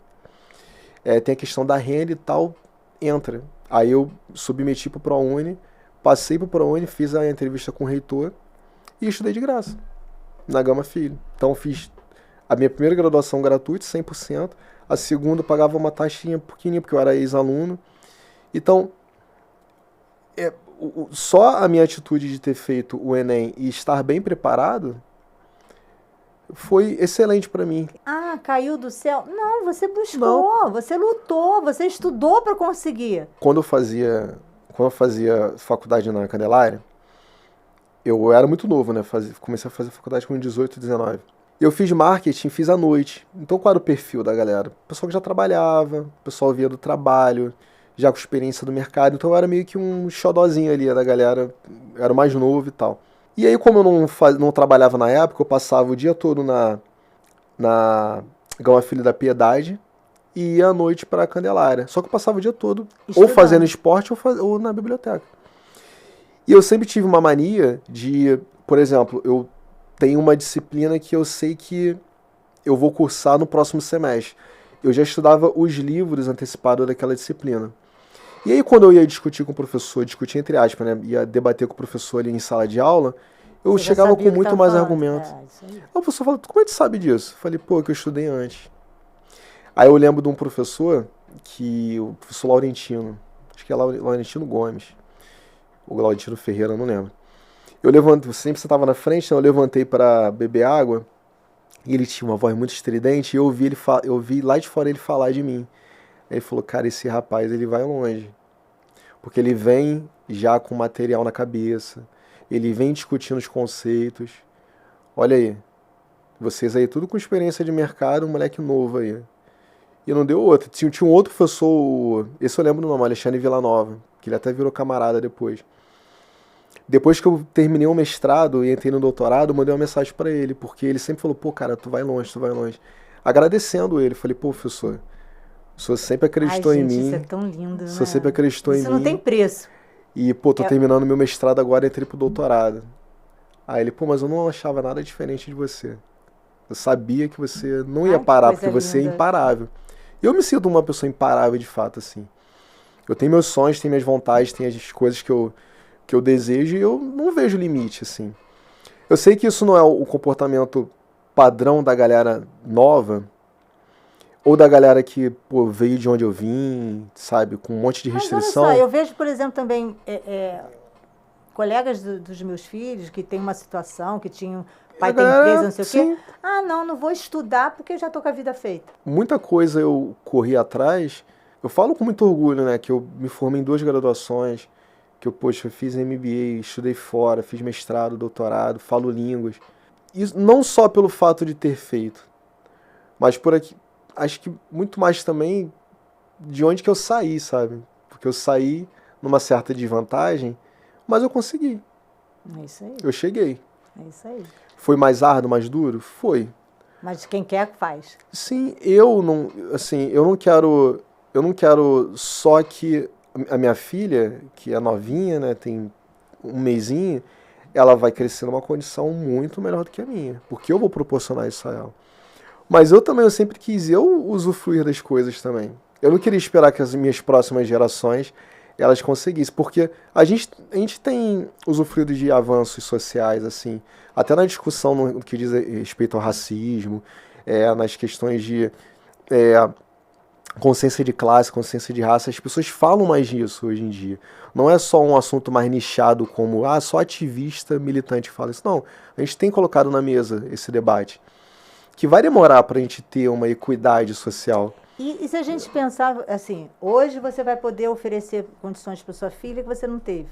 tem a questão da renda e tal, entra. Aí eu submeti pro ProUni, passei pro ProUni, fiz a entrevista com o reitor e estudei de graça, na Gama Filho. Então fiz a minha primeira graduação gratuita, 100%. A segunda eu pagava uma taxinha pequenininha, porque eu era ex-aluno. Então, só a minha atitude de ter feito o Enem e estar bem preparado foi excelente para mim. Caiu do céu? Não, você buscou, você lutou, você estudou para conseguir. Quando eu fazia faculdade na Candelária, eu era muito novo, né? Comecei a fazer faculdade com 18, 19. Eu fiz marketing, fiz à noite. Então qual era o perfil da galera? O pessoal que já trabalhava, o pessoal via do trabalho, já com experiência do mercado. Então eu era meio que um xodózinho ali da galera, era o mais novo e tal. E aí, como eu não trabalhava na época, eu passava o dia todo na Gama Filho da Piedade e ia à noite pra Candelária. Só que eu passava o dia todo ou fazendo esporte ou na biblioteca. E eu sempre tive uma mania de, por exemplo, eu tenho uma disciplina que eu sei que eu vou cursar no próximo semestre. Eu já estudava os livros antecipados daquela disciplina. E aí, quando eu ia discutir com o professor, discutir entre aspas, né, ia debater com o professor ali em sala de aula, eu chegava com muito mais argumentos. O professor falou, como é que você sabe disso? Eu falei, que eu estudei antes. Aí eu lembro de um professor, o professor Laurentino, acho que é Laurentino Gomes, ou Laurentino Ferreira, não lembro. Eu levantei, sempre você estava na frente, então eu levantei para beber água, e ele tinha uma voz muito estridente, e eu vi lá de fora ele falar de mim. Aí ele falou, cara, esse rapaz, ele vai longe. Porque ele vem já com material na cabeça, ele vem discutindo os conceitos. Olha aí, vocês aí, tudo com experiência de mercado, um moleque novo aí. E não deu outro. Tinha um outro professor, esse eu lembro do nome, Alexandre Villanova, que ele até virou camarada depois. Depois que eu terminei o mestrado e entrei no doutorado, eu mandei uma mensagem para ele, porque ele sempre falou, pô, cara, tu vai longe, tu vai longe. Agradecendo ele, falei, pô, professor, o senhor sempre acreditou em mim. Isso é tão lindo, O né? senhor sempre acreditou em mim. Isso não tem preço. E, pô, tô terminando meu mestrado agora e entrei pro doutorado. Aí ele, pô, mas eu não achava nada diferente de você. Eu sabia que você não ia parar, porque você é imparável. E eu me sinto uma pessoa imparável, de fato, assim. Eu tenho meus sonhos, tenho minhas vontades, tenho as coisas que eu desejo e eu não vejo limite, assim. Eu sei que isso não é o comportamento padrão da galera nova, ou da galera que, pô, veio de onde eu vim, sabe, com um monte de restrição. Mas olha só, eu vejo, por exemplo, também colegas dos meus filhos que têm uma situação, que tinham pai tem empresa, não sei o quê. Ah, não vou estudar porque eu já tô com a vida feita. Muita coisa eu corri atrás. Eu falo com muito orgulho, né, que eu me formei em 2 graduações, que eu, poxa, fiz MBA, estudei fora, fiz mestrado, doutorado, falo línguas. Isso não só pelo fato de ter feito, mas por aqui, acho que muito mais também de onde que eu saí, sabe? Porque eu saí numa certa desvantagem, mas eu consegui. É isso aí. Eu cheguei. É isso aí. Foi mais árduo, mais duro? Foi. Mas quem quer, faz. Sim, eu não quero só que a minha filha, que é novinha, né, tem um mesinho, ela vai crescer numa condição muito melhor do que a minha, porque eu vou proporcionar isso a ela. Mas eu sempre quis usufruir das coisas também. Eu não queria esperar que as minhas próximas gerações elas conseguissem, porque a gente tem usufruído de avanços sociais, assim, até na discussão no que diz respeito ao racismo, nas questões de consciência de classe, consciência de raça, as pessoas falam mais disso hoje em dia. Não é só um assunto mais nichado como, só ativista, militante fala isso. Não, a gente tem colocado na mesa esse debate, que vai demorar para a gente ter uma equidade social. E se a gente pensar assim, hoje você vai poder oferecer condições para sua filha que você não teve.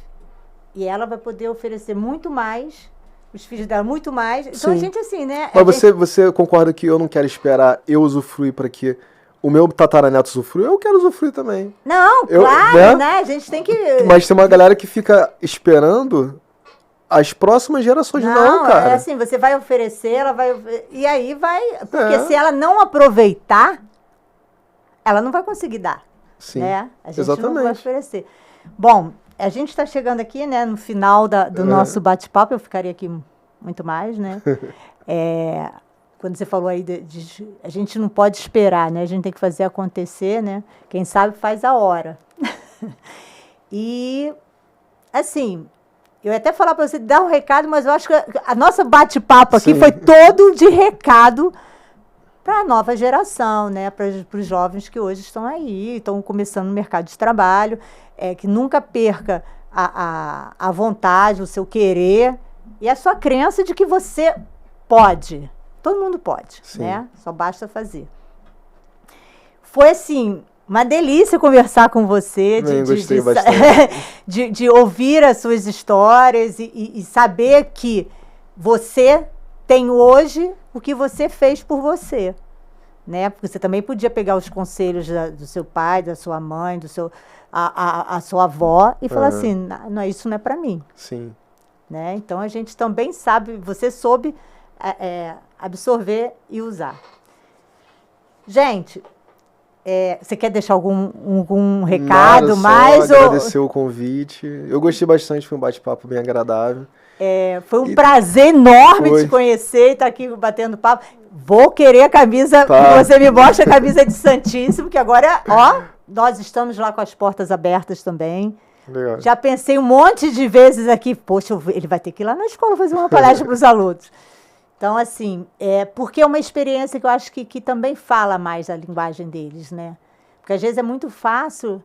E ela vai poder oferecer muito mais, os filhos dela muito mais. Então Sim. A gente assim, né? Mas você concorda que eu não quero esperar eu usufruir para que o meu tataraneto usufrua? Eu quero usufruir também. Não, claro, né? A gente tem que... Mas tem uma galera que fica esperando as próximas gerações. Não, cara. É assim, você vai oferecer, ela vai... E aí vai... Porque se ela não aproveitar, ela não vai conseguir dar. Sim, né? A gente exatamente. Não vai oferecer. Bom, a gente está chegando aqui, né, no final do nosso bate-papo. Eu ficaria aqui muito mais, né? Quando você falou aí a gente não pode esperar, né? A gente tem que fazer acontecer, né? Quem sabe faz a hora. E, assim, eu ia até falar para você dar um recado, mas eu acho que a nossa bate-papo aqui foi todo de recado para a nova geração, né? Para os jovens que hoje estão aí, estão começando no mercado de trabalho, que nunca perca a vontade, o seu querer e a sua crença de que você pode. Todo mundo pode, né? Só basta fazer. Foi, assim, uma delícia conversar com você, gostei bastante. de ouvir as suas histórias e saber que você tem hoje o que você fez por você, né? Porque você também podia pegar os conselhos do seu pai, da sua mãe, a sua avó e falar assim, não, isso não é para mim. Sim. Né? Então, a gente também sabe, você soube absorver e usar. Gente, você quer deixar algum recado mais? Agradecer o convite. Eu gostei bastante, foi um bate-papo bem agradável. Foi um prazer enorme te conhecer e estar aqui batendo papo. Vou querer a camisa, você me mostra a camisa de Santíssimo, que agora, nós estamos lá com as portas abertas também. Legal. Já pensei um monte de vezes aqui, poxa, ele vai ter que ir lá na escola fazer uma palestra para os alunos. Então, assim, porque é uma experiência que eu acho que também fala mais a linguagem deles, né? Porque às vezes é muito fácil,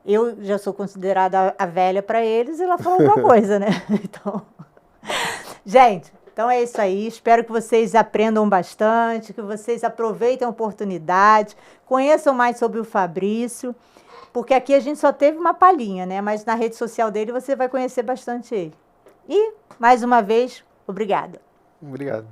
eu já sou considerada a velha para eles e ela fala alguma coisa, né? Então, gente, então é isso aí. Espero que vocês aprendam bastante, que vocês aproveitem a oportunidade, conheçam mais sobre o Fabrício, porque aqui a gente só teve uma palhinha, né? Mas na rede social dele você vai conhecer bastante ele. E, mais uma vez, obrigada. Obrigado.